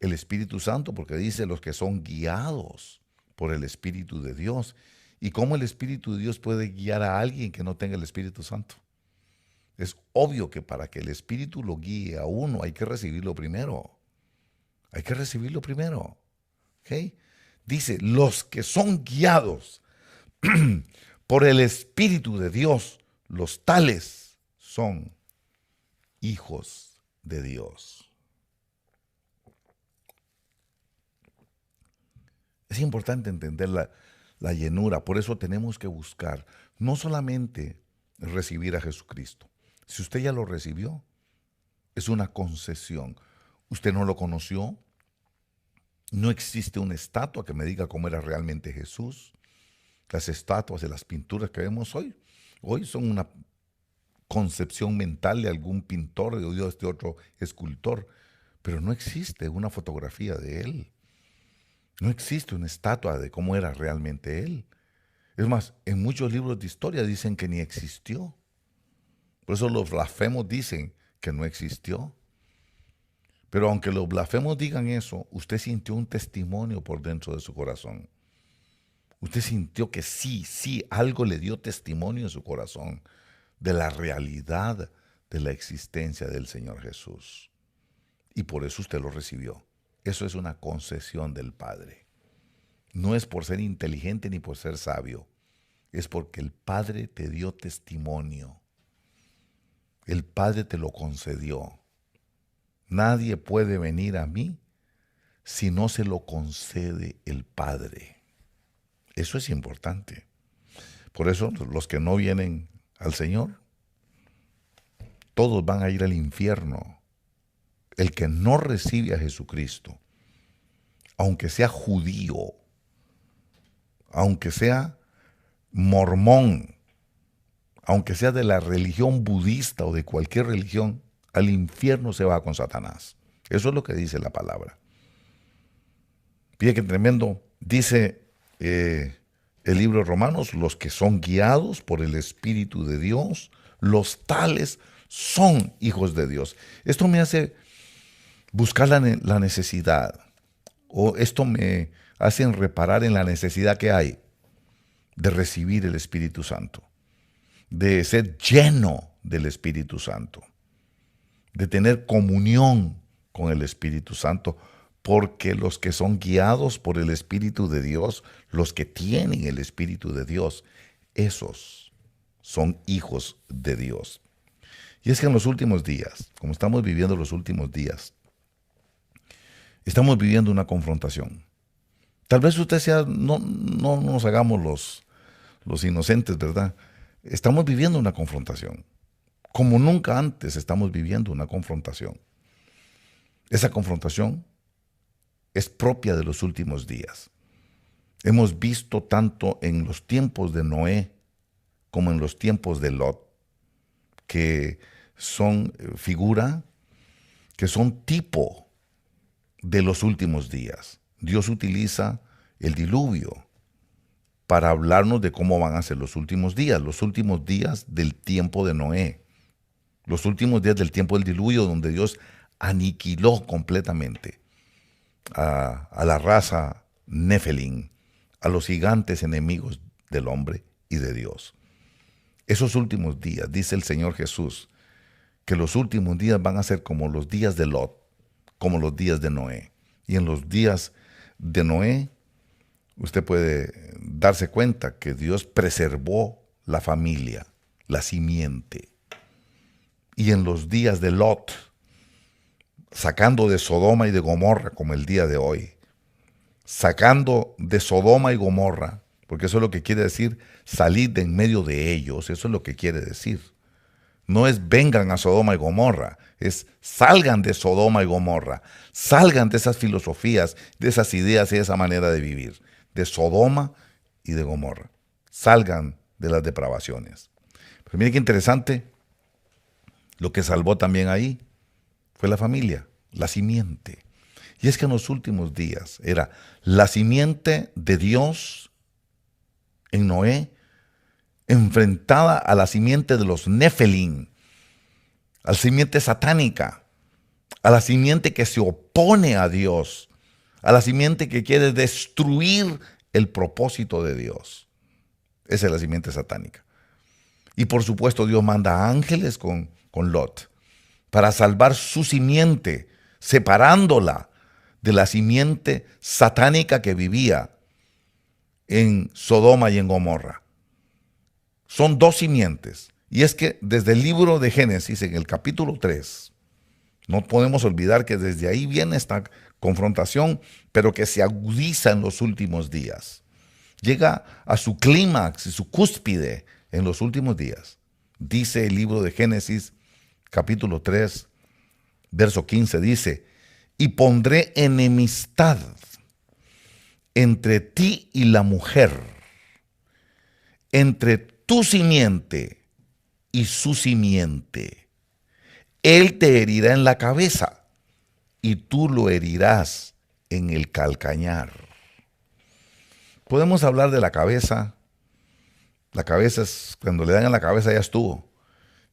el Espíritu Santo, porque dice los que son guiados por el Espíritu de Dios. ¿Y cómo el Espíritu de Dios puede guiar a alguien que no tenga el Espíritu Santo? Es obvio que para que el Espíritu lo guíe a uno hay que recibirlo primero. Hay que recibirlo primero. ¿Okay? Dice, los que son guiados por el Espíritu de Dios, los tales son hijos de Dios. Es importante entender la llenura, por eso tenemos que buscar no solamente recibir a Jesucristo. Si usted ya lo recibió, es una concesión. Usted no lo conoció, no existe una estatua que me diga cómo era realmente Jesús. Las estatuas de las pinturas que vemos hoy son una concepción mental de algún pintor o de este otro escultor, pero no existe una fotografía de él. No existe una estatua de cómo era realmente él. Es más, en muchos libros de historia dicen que ni existió. Por eso los blasfemos dicen que no existió. Pero aunque los blasfemos digan eso, usted sintió un testimonio por dentro de su corazón. Usted sintió que sí, algo le dio testimonio en su corazón de la realidad de la existencia del Señor Jesús. Y por eso usted lo recibió. Eso es una concesión del Padre. No es por ser inteligente ni por ser sabio. Es porque el Padre te dio testimonio. El Padre te lo concedió. Nadie puede venir a mí si no se lo concede el Padre. Eso es importante. Por eso los que no vienen al Señor, todos van a ir al infierno. El que no recibe a Jesucristo, aunque sea judío, aunque sea mormón, aunque sea de la religión budista o de cualquier religión, al infierno se va con Satanás. Eso es lo que dice la palabra. Fíjate que tremendo. Dice el libro de Romanos, los que son guiados por el Espíritu de Dios, los tales son hijos de Dios. Esto me hace buscar la necesidad, o esto me hace reparar en la necesidad que hay de recibir el Espíritu Santo, de ser lleno del Espíritu Santo, de tener comunión con el Espíritu Santo, porque los que son guiados por el Espíritu de Dios, los que tienen el Espíritu de Dios, esos son hijos de Dios. Y es que en los últimos días, como estamos viviendo los últimos días, estamos viviendo una confrontación. Tal vez usted sea, no nos hagamos los inocentes, ¿verdad? Estamos viviendo una confrontación. Como nunca antes estamos viviendo una confrontación. Esa confrontación es propia de los últimos días. Hemos visto tanto en los tiempos de Noé como en los tiempos de Lot, que son figura, que son tipo de los últimos días. Dios utiliza el diluvio para hablarnos de cómo van a ser los últimos días del tiempo de Noé, los últimos días del tiempo del diluvio, donde Dios aniquiló completamente a la raza Nefelín, a los gigantes enemigos del hombre y de Dios. Esos últimos días, dice el Señor Jesús, que los últimos días van a ser como los días de Lot, como los días de Noé. Y en los días de Noé, usted puede darse cuenta que Dios preservó la familia, la simiente. Y en los días de Lot, sacando de Sodoma y de Gomorra, como el día de hoy, sacando de Sodoma y Gomorra, porque eso es lo que quiere decir salir de en medio de ellos, eso es lo que quiere decir. No es vengan a Sodoma y Gomorra, es salgan de Sodoma y Gomorra, salgan de esas filosofías, de esas ideas y de esa manera de vivir, de Sodoma y de Gomorra. Salgan de las depravaciones. Pero mire qué interesante, lo que salvó también ahí fue la familia, la simiente. Y es que en los últimos días era la simiente de Dios en Noé, enfrentada a la simiente de los Nefelín, a la simiente satánica, a la simiente que se opone a Dios, a la simiente que quiere destruir el propósito de Dios. Esa es la simiente satánica. Y por supuesto Dios manda ángeles con Lot para salvar su simiente, separándola de la simiente satánica que vivía en Sodoma y en Gomorra. Son dos simientes. Y es que desde el libro de Génesis, en el capítulo 3, no podemos olvidar que desde ahí viene esta confrontación, pero que se agudiza en los últimos días. Llega a su clímax y su cúspide en los últimos días. Dice el libro de Génesis, capítulo 3, verso 15, dice: y pondré enemistad entre ti y la mujer, entre tu simiente y su simiente. Él te herirá en la cabeza y tú lo herirás en el calcañar. Podemos hablar de la cabeza. La cabeza es, cuando le dan en la cabeza ya estuvo.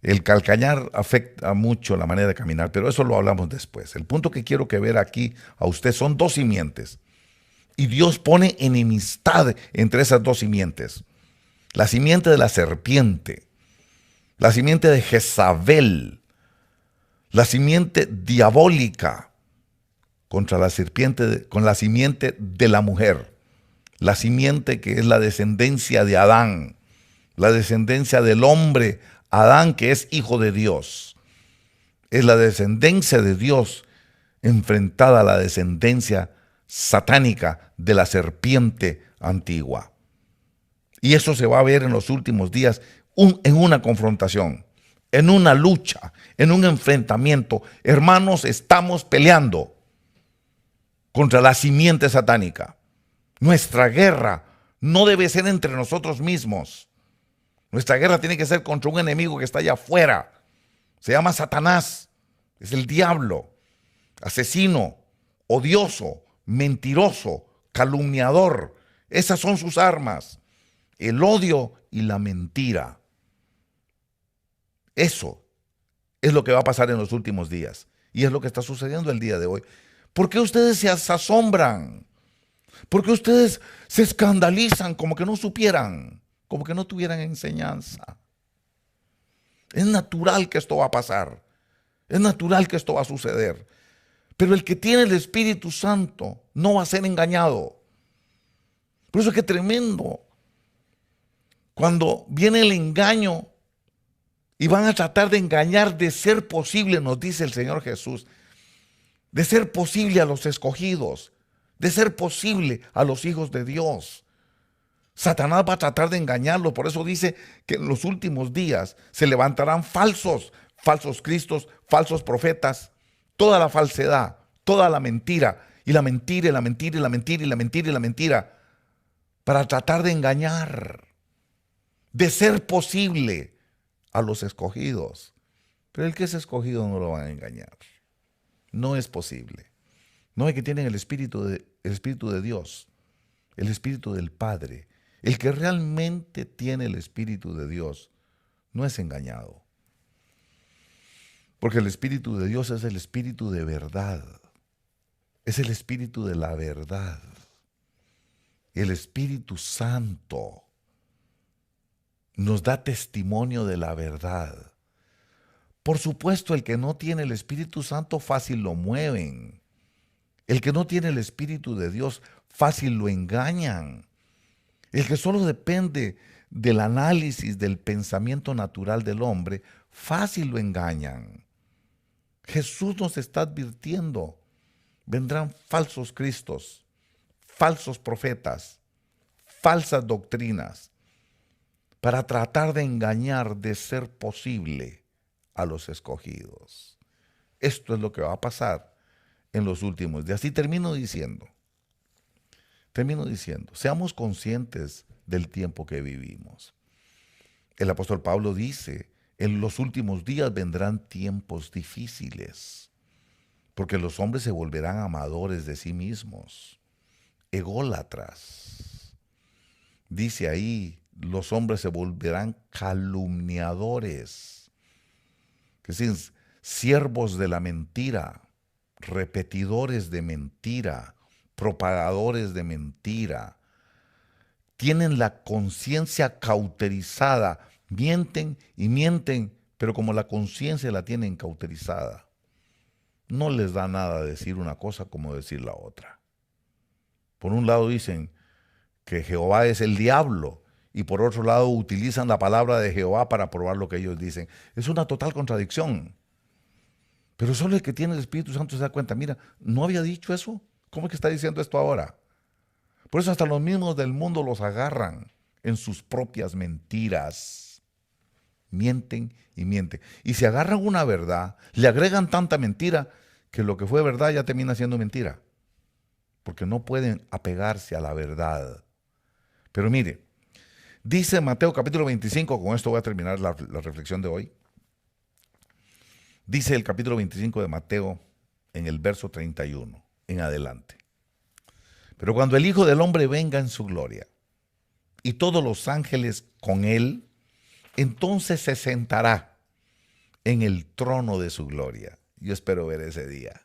El calcañar afecta mucho la manera de caminar, pero eso lo hablamos después. El punto que quiero que ver aquí a usted son dos simientes. Y Dios pone enemistad entre esas dos simientes. La simiente de la serpiente, la simiente de Jezabel, la simiente diabólica contra la serpiente, con la simiente de la mujer, la simiente que es la descendencia de Adán, la descendencia del hombre, Adán, que es hijo de Dios. Es la descendencia de Dios enfrentada a la descendencia satánica de la serpiente antigua. Y eso se va a ver en los últimos días en una confrontación, en una lucha, en un enfrentamiento. Hermanos, estamos peleando contra la simiente satánica. Nuestra guerra no debe ser entre nosotros mismos. Nuestra guerra tiene que ser contra un enemigo que está allá afuera. Se llama Satanás, es el diablo, asesino, odioso, mentiroso, calumniador. Esas son sus armas, el odio y la mentira. Eso es lo que va a pasar en los últimos días y es lo que está sucediendo el día de hoy. ¿Por qué ustedes se asombran? ¿Por qué ustedes se escandalizan como que no supieran, como que no tuvieran enseñanza? Es natural que esto va a pasar. Es natural que esto va a suceder. Pero el que tiene el Espíritu Santo no va a ser engañado. Por eso es que tremendo. Cuando viene el engaño y van a tratar de engañar, de ser posible, nos dice el Señor Jesús, de ser posible a los escogidos, de ser posible a los hijos de Dios. Satanás va a tratar de engañarlo, por eso dice que en los últimos días se levantarán falsos cristos, falsos profetas, toda la falsedad, toda la mentira, y la mentira, y la mentira, y la mentira, y la mentira, y la mentira, para tratar de engañar, de ser posible a los escogidos. Pero el que es escogido no lo van a engañar. No es posible. No es que tienen el Espíritu de Dios, el Espíritu del Padre. El que realmente tiene el Espíritu de Dios no es engañado. Porque el Espíritu de Dios es el Espíritu de verdad. Es el Espíritu de la verdad. El Espíritu Santo nos da testimonio de la verdad. Por supuesto, el que no tiene el Espíritu Santo fácil lo mueven. El que no tiene el Espíritu de Dios fácil lo engañan. El que solo depende del análisis del pensamiento natural del hombre, fácil lo engañan. Jesús nos está advirtiendo, vendrán falsos cristos, falsos profetas, falsas doctrinas, para tratar de engañar, de ser posible, a los escogidos. Esto es lo que va a pasar en los últimos días. Y termino diciendo, seamos conscientes del tiempo que vivimos. El apóstol Pablo dice, en los últimos días vendrán tiempos difíciles, porque los hombres se volverán amadores de sí mismos, ególatras. Dice ahí, los hombres se volverán calumniadores, que es siervos de la mentira, repetidores de mentira, propagadores de mentira. Tienen la conciencia cauterizada, mienten y mienten, pero como la conciencia la tienen cauterizada, no les da nada decir una cosa como decir la otra. Por un lado dicen que Jehová es el diablo y por otro lado utilizan la palabra de Jehová para probar lo que ellos dicen. Es una total contradicción. Pero solo el que tiene el Espíritu Santo se da cuenta, mira, ¿no había dicho eso? ¿Cómo es que está diciendo esto ahora? Por eso hasta los mismos del mundo los agarran en sus propias mentiras. Mienten y mienten. Y si agarran una verdad, le agregan tanta mentira que lo que fue verdad ya termina siendo mentira. Porque no pueden apegarse a la verdad. Pero mire, dice Mateo capítulo 25, con esto voy a terminar la reflexión de hoy. Dice el capítulo 25 de Mateo en el verso 31 en adelante. Pero cuando el Hijo del Hombre venga en su gloria y todos los ángeles con él, entonces se sentará en el trono de su gloria. Yo espero ver ese día.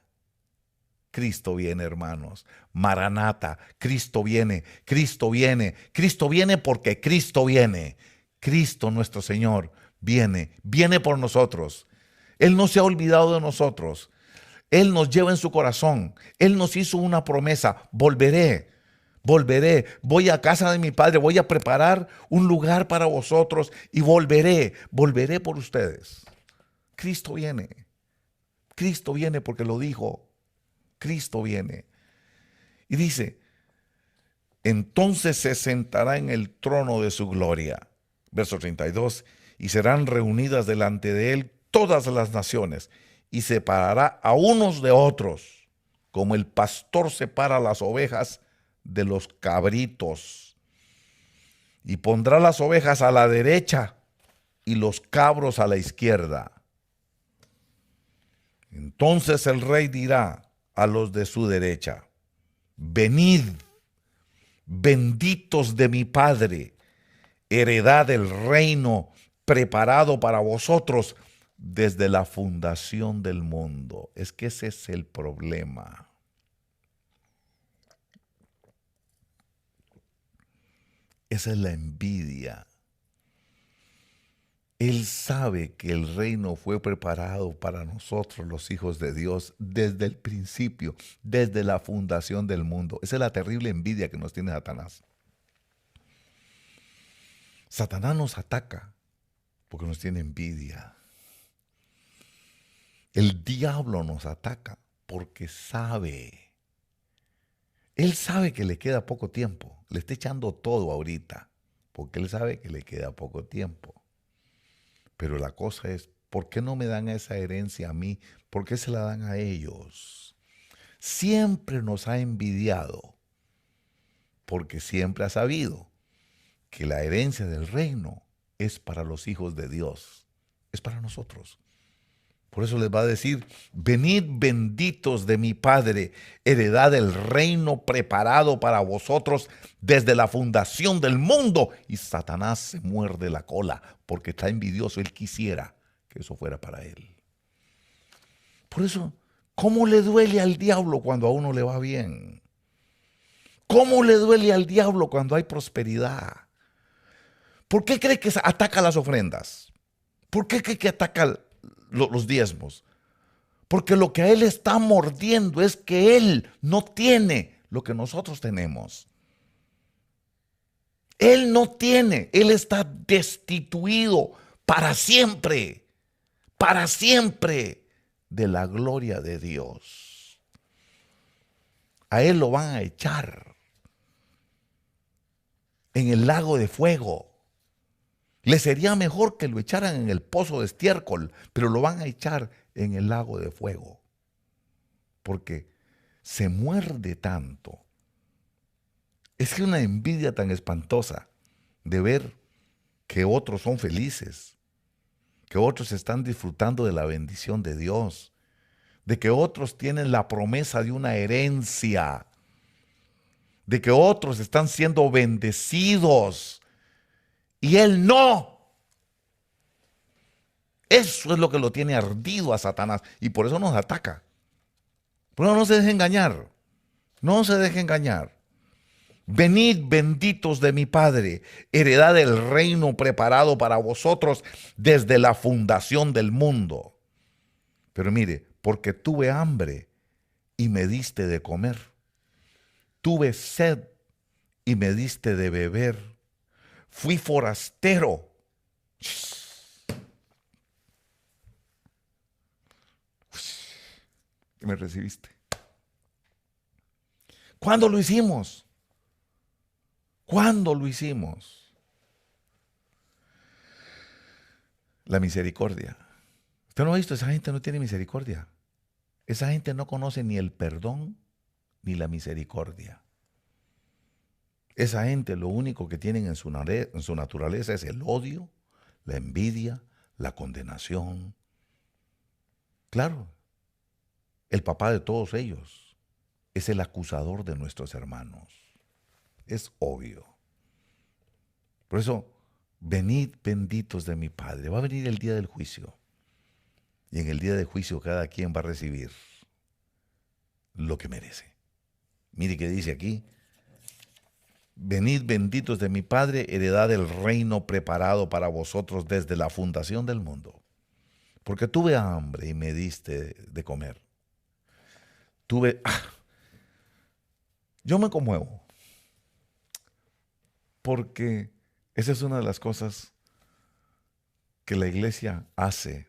Cristo viene, hermanos. Maranata, Cristo viene, Cristo viene, Cristo viene porque Cristo viene. Cristo nuestro Señor viene, viene por nosotros. Él no se ha olvidado de nosotros. Él nos lleva en su corazón. Él nos hizo una promesa: volveré, volveré, voy a casa de mi Padre, voy a preparar un lugar para vosotros y volveré, volveré por ustedes. Cristo viene porque lo dijo. Cristo viene. Y dice, entonces se sentará en el trono de su gloria. Verso 32, y serán reunidas delante de él todas las naciones, y separará a unos de otros, como el pastor separa las ovejas de los cabritos. Y pondrá las ovejas a la derecha y los cabros a la izquierda. Entonces el rey dirá a los de su derecha: venid, benditos de mi Padre, heredad del reino preparado para vosotros desde la fundación del mundo. Es que ese es el problema. Esa es la envidia. Él sabe que el reino fue preparado para nosotros, los hijos de Dios, desde el principio, desde la fundación del mundo. Esa es la terrible envidia que nos tiene Satanás. Satanás nos ataca porque nos tiene envidia. El diablo nos ataca porque sabe. Él sabe que le queda poco tiempo. Le está echando todo ahorita porque él sabe que le queda poco tiempo. Pero la cosa es, ¿por qué no me dan esa herencia a mí? ¿Por qué se la dan a ellos? Siempre nos ha envidiado porque siempre ha sabido que la herencia del reino es para los hijos de Dios, es para nosotros. Por eso les va a decir, venid benditos de mi Padre, heredad del reino preparado para vosotros desde la fundación del mundo. Y Satanás se muerde la cola porque está envidioso. Él quisiera que eso fuera para él. Por eso, ¿cómo le duele al diablo cuando a uno le va bien? ¿Cómo le duele al diablo cuando hay prosperidad? ¿Por qué cree que ataca las ofrendas? ¿Por qué cree que ataca los diezmos? Porque lo que a él está mordiendo es que él no tiene lo que nosotros tenemos. Él no tiene, él está destituido para siempre de la gloria de Dios. A él lo van a echar en el lago de fuego. Le sería mejor que lo echaran en el pozo de estiércol, pero lo van a echar en el lago de fuego. Porque se muerde tanto. Es que una envidia tan espantosa de ver que otros son felices, que otros están disfrutando de la bendición de Dios, de que otros tienen la promesa de una herencia, de que otros están siendo bendecidos y él no. Eso es lo que lo tiene ardido a Satanás y por eso nos ataca. Pero no se deje engañar, no se deje engañar. Venid benditos de mi Padre, heredad del reino preparado para vosotros desde la fundación del mundo. Pero mire, porque tuve hambre y me diste de comer, tuve sed y me diste de beber, fui forastero y me recibiste. ¿Cuándo lo hicimos? ¿Cuándo lo hicimos? La misericordia. ¿Usted no ha visto? Esa gente no tiene misericordia. Esa gente no conoce ni el perdón ni la misericordia. Esa gente lo único que tienen en su naturaleza es el odio, la envidia, la condenación. Claro, el papá de todos ellos es el acusador de nuestros hermanos. Es obvio. Por eso, venid benditos de mi Padre. Va a venir el día del juicio. Y en el día del juicio cada quien va a recibir lo que merece. Mire que dice aquí: venid benditos de mi Padre, heredad del reino preparado para vosotros desde la fundación del mundo. Porque tuve hambre y me diste de comer. Tuve... Yo me conmuevo, porque esa es una de las cosas que la iglesia hace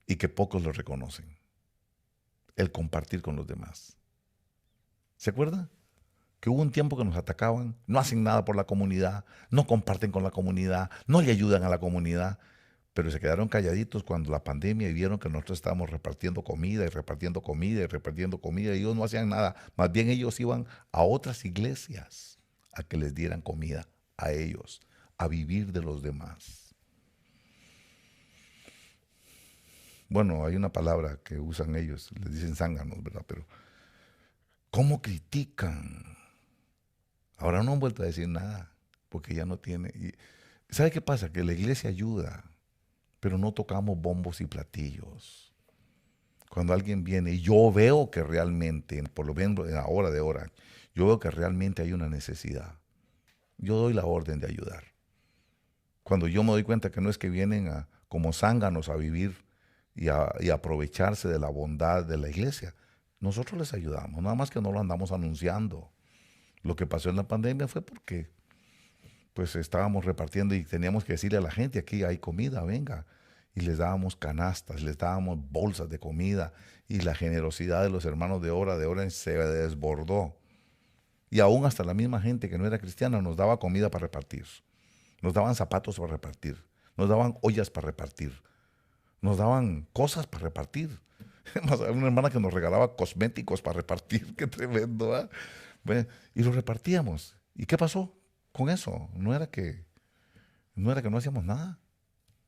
y que pocos lo reconocen: el compartir con los demás. ¿Se acuerda? Que hubo un tiempo que nos atacaban, no hacen nada por la comunidad, no comparten con la comunidad, no le ayudan a la comunidad, pero se quedaron calladitos cuando la pandemia y vieron que nosotros estábamos repartiendo comida y repartiendo comida y repartiendo comida, y ellos no hacían nada. Más bien ellos iban a otras iglesias a que les dieran comida a ellos, a vivir de los demás. Bueno, hay una palabra que usan ellos, les dicen zánganos, ¿verdad? Pero ¿cómo critican? Ahora no han vuelto a decir nada, porque ya no tiene. ¿Sabe qué pasa? Que la iglesia ayuda, pero no tocamos bombos y platillos. Cuando alguien viene y yo veo que realmente, por lo menos en la hora de hora, yo veo que realmente hay una necesidad, yo doy la orden de ayudar. Cuando yo me doy cuenta que no es que vienen como zánganos a vivir y aprovecharse de la bondad de la iglesia, nosotros les ayudamos, nada más que no lo andamos anunciando. Lo que pasó en la pandemia fue porque pues estábamos repartiendo y teníamos que decirle a la gente: aquí hay comida, venga. Y les dábamos canastas, les dábamos bolsas de comida, y la generosidad de los hermanos de Orange se desbordó. Y aún hasta la misma gente que no era cristiana nos daba comida para repartir. Nos daban zapatos para repartir. Nos daban ollas para repartir. Nos daban cosas para repartir. Una hermana que nos regalaba cosméticos para repartir. Qué tremendo, ¿eh? Bueno, y lo repartíamos. ¿Y qué pasó con eso? No era que no hacíamos nada.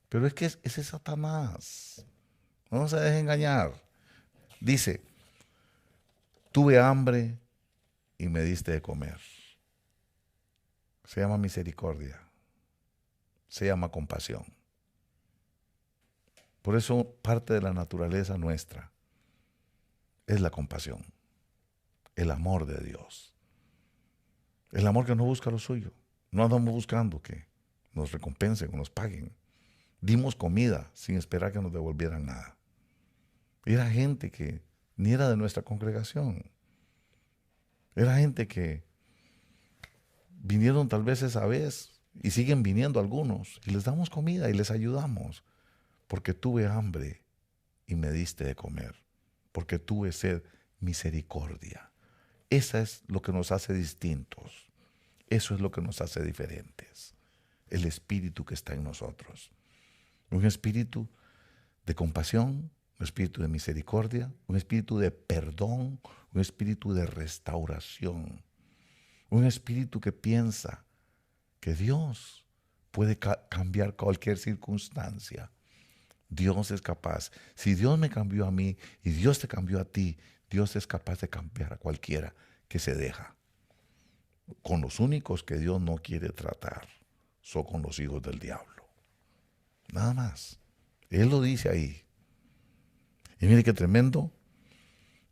Pero es que ese es Satanás. No se deje engañar. Dice: tuve hambre y me diste de comer. Se llama misericordia. Se llama compasión. Por eso parte de la naturaleza nuestra es la compasión, el amor de Dios. El amor que no busca lo suyo. No andamos buscando que nos recompensen o nos paguen. Dimos comida sin esperar que nos devolvieran nada. Era gente que ni era de nuestra congregación. Era gente que vinieron tal vez esa vez y siguen viniendo algunos, y les damos comida y les ayudamos. Porque tuve hambre y me diste de comer. Porque tuve sed, misericordia. Esa es lo que nos hace distintos. Eso es lo que nos hace diferentes. El espíritu que está en nosotros. Un espíritu de compasión, un espíritu de misericordia, un espíritu de perdón, un espíritu de restauración. Un espíritu que piensa que Dios puede cambiar cualquier circunstancia. Dios es capaz. Si Dios me cambió a mí y Dios te cambió a ti, Dios es capaz de cambiar a cualquiera que se deja. Con los únicos que Dios no quiere tratar son con los hijos del diablo. Nada más. Él lo dice ahí. Y mire qué tremendo.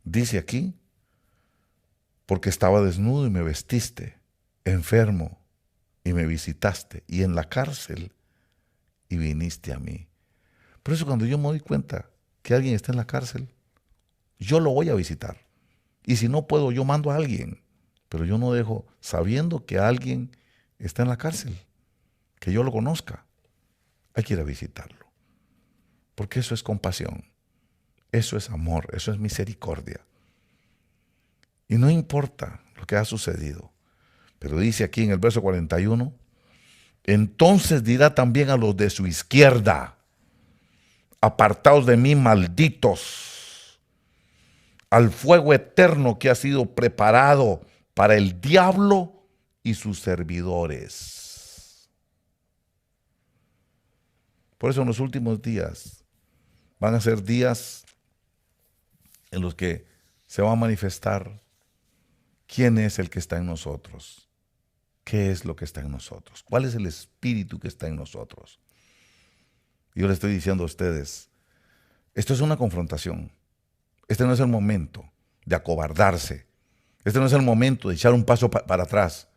Dice aquí: porque estaba desnudo y me vestiste, enfermo y me visitaste, y en la cárcel y viniste a mí. Por eso cuando yo me doy cuenta que alguien está en la cárcel, yo lo voy a visitar. Y si no puedo, yo mando a alguien. Pero yo no dejo, sabiendo que alguien está en la cárcel, que yo lo conozca, hay que ir a visitarlo. Porque eso es compasión, eso es amor, eso es misericordia. Y no importa lo que ha sucedido. Pero dice aquí en el verso 41, entonces dirá también a los de su izquierda: apartaos de mí, malditos, al fuego eterno que ha sido preparado para el diablo y sus servidores. Por eso en los últimos días van a ser días en los que se va a manifestar quién es el que está en nosotros, qué es lo que está en nosotros, cuál es el espíritu que está en nosotros. Yo le estoy diciendo a ustedes, esto es una confrontación. Este no es el momento de acobardarse. Este no es el momento de echar un paso para atrás.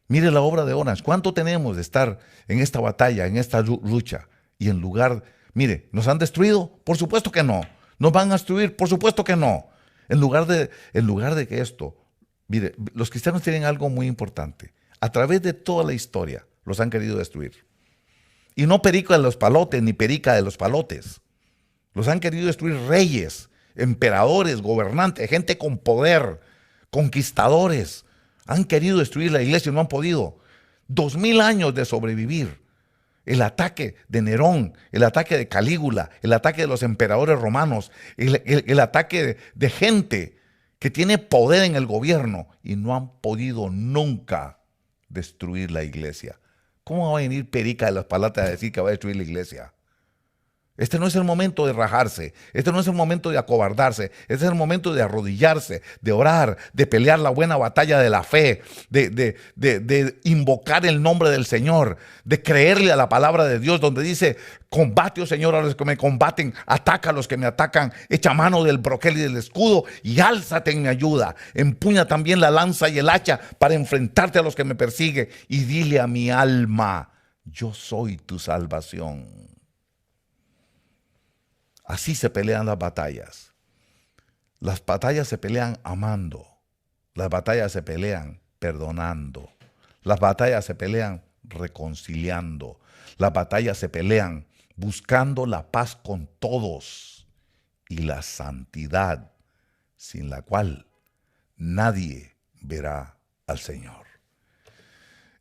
Mire la obra de Orange. ¿Cuánto tenemos de estar en esta batalla, en esta lucha? Y en lugar, mire, ¿nos han destruido? Por supuesto que no. ¿Nos van a destruir? Por supuesto que no. En lugar de que esto, mire, los cristianos tienen algo muy importante. A través de toda la historia los han querido destruir. Y no perica de los palotes, ni perica de los palotes. Los han querido destruir reyes, emperadores, gobernantes, gente con poder, conquistadores. Han querido destruir la iglesia y no han podido. 2000 años de sobrevivir. El ataque de Nerón, el ataque de Calígula, el ataque de los emperadores romanos, el ataque de gente que tiene poder en el gobierno y no han podido nunca destruir la iglesia. ¿Cómo va a venir perica de las palatas a decir que va a destruir la iglesia? Este no es el momento de rajarse, este no es el momento de acobardarse, este es el momento de arrodillarse, de orar, de pelear la buena batalla de la fe, de invocar el nombre del Señor, de creerle a la palabra de Dios donde dice, combate, oh Señor, a los que me combaten, ataca a los que me atacan, echa mano del broquel y del escudo y álzate en mi ayuda, empuña también la lanza y el hacha para enfrentarte a los que me persiguen y dile a mi alma, yo soy tu salvación. Así se pelean las batallas. Las batallas se pelean amando. Las batallas se pelean perdonando. Las batallas se pelean reconciliando. Las batallas se pelean buscando la paz con todos y la santidad, sin la cual nadie verá al Señor.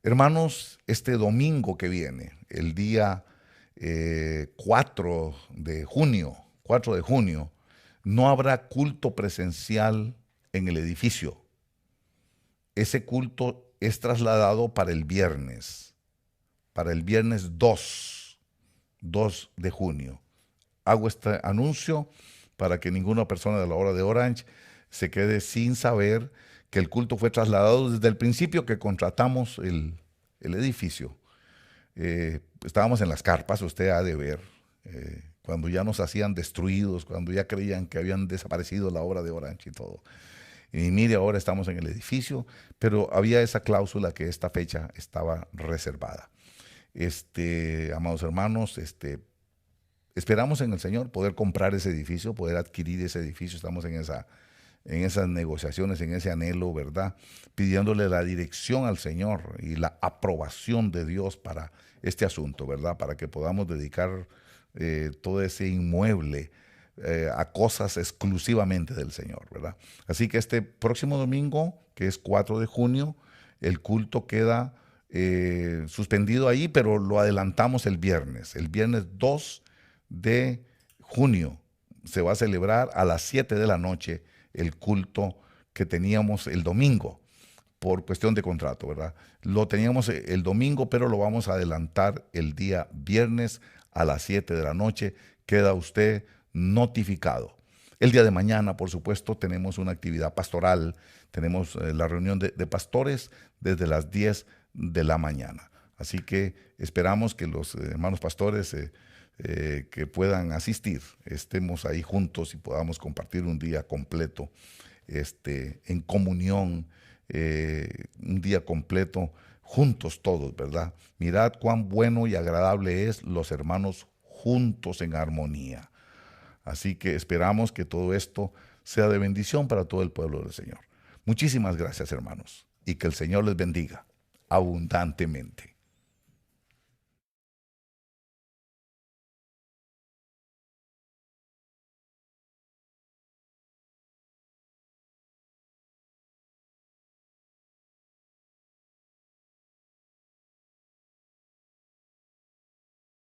Hermanos, este domingo que viene, el día 4 de junio, no habrá culto presencial en el edificio. Ese culto es trasladado para el viernes 2 de junio. Hago este anuncio para que ninguna persona de la hora de Orange se quede sin saber que el culto fue trasladado desde el principio que contratamos el edificio. Estábamos en las carpas, usted ha de ver, cuando ya nos hacían destruidos, cuando ya creían que habían desaparecido la obra de Orange y todo. Y mire, ahora estamos en el edificio, pero había esa cláusula que esta fecha estaba reservada. Amados hermanos, esperamos en el Señor poder comprar ese edificio, poder adquirir ese edificio. Estamos en esas negociaciones, en ese anhelo, ¿verdad? Pidiéndole la dirección al Señor y la aprobación de Dios para este asunto, ¿verdad? Para que podamos dedicar todo ese inmueble a cosas exclusivamente del Señor, ¿verdad? Así que este próximo domingo, que es 4 de junio, el culto queda suspendido ahí, pero lo adelantamos el viernes 2 de junio. Se va a celebrar a las 7 de la noche el culto que teníamos el domingo, por cuestión de contrato, ¿verdad? Lo teníamos el domingo, pero lo vamos a adelantar el día viernes a las 7 de la noche. Queda usted notificado. El día de mañana, por supuesto, tenemos una actividad pastoral. Tenemos la reunión de pastores desde las 10 de la mañana. Así que esperamos que los hermanos pastores que puedan asistir, estemos ahí juntos y podamos compartir un día completo en comunión, un día completo juntos todos, ¿verdad? Mirad cuán bueno y agradable es los hermanos juntos en armonía. Así que esperamos que todo esto sea de bendición para todo el pueblo del Señor. Muchísimas gracias, hermanos, y que el Señor les bendiga abundantemente.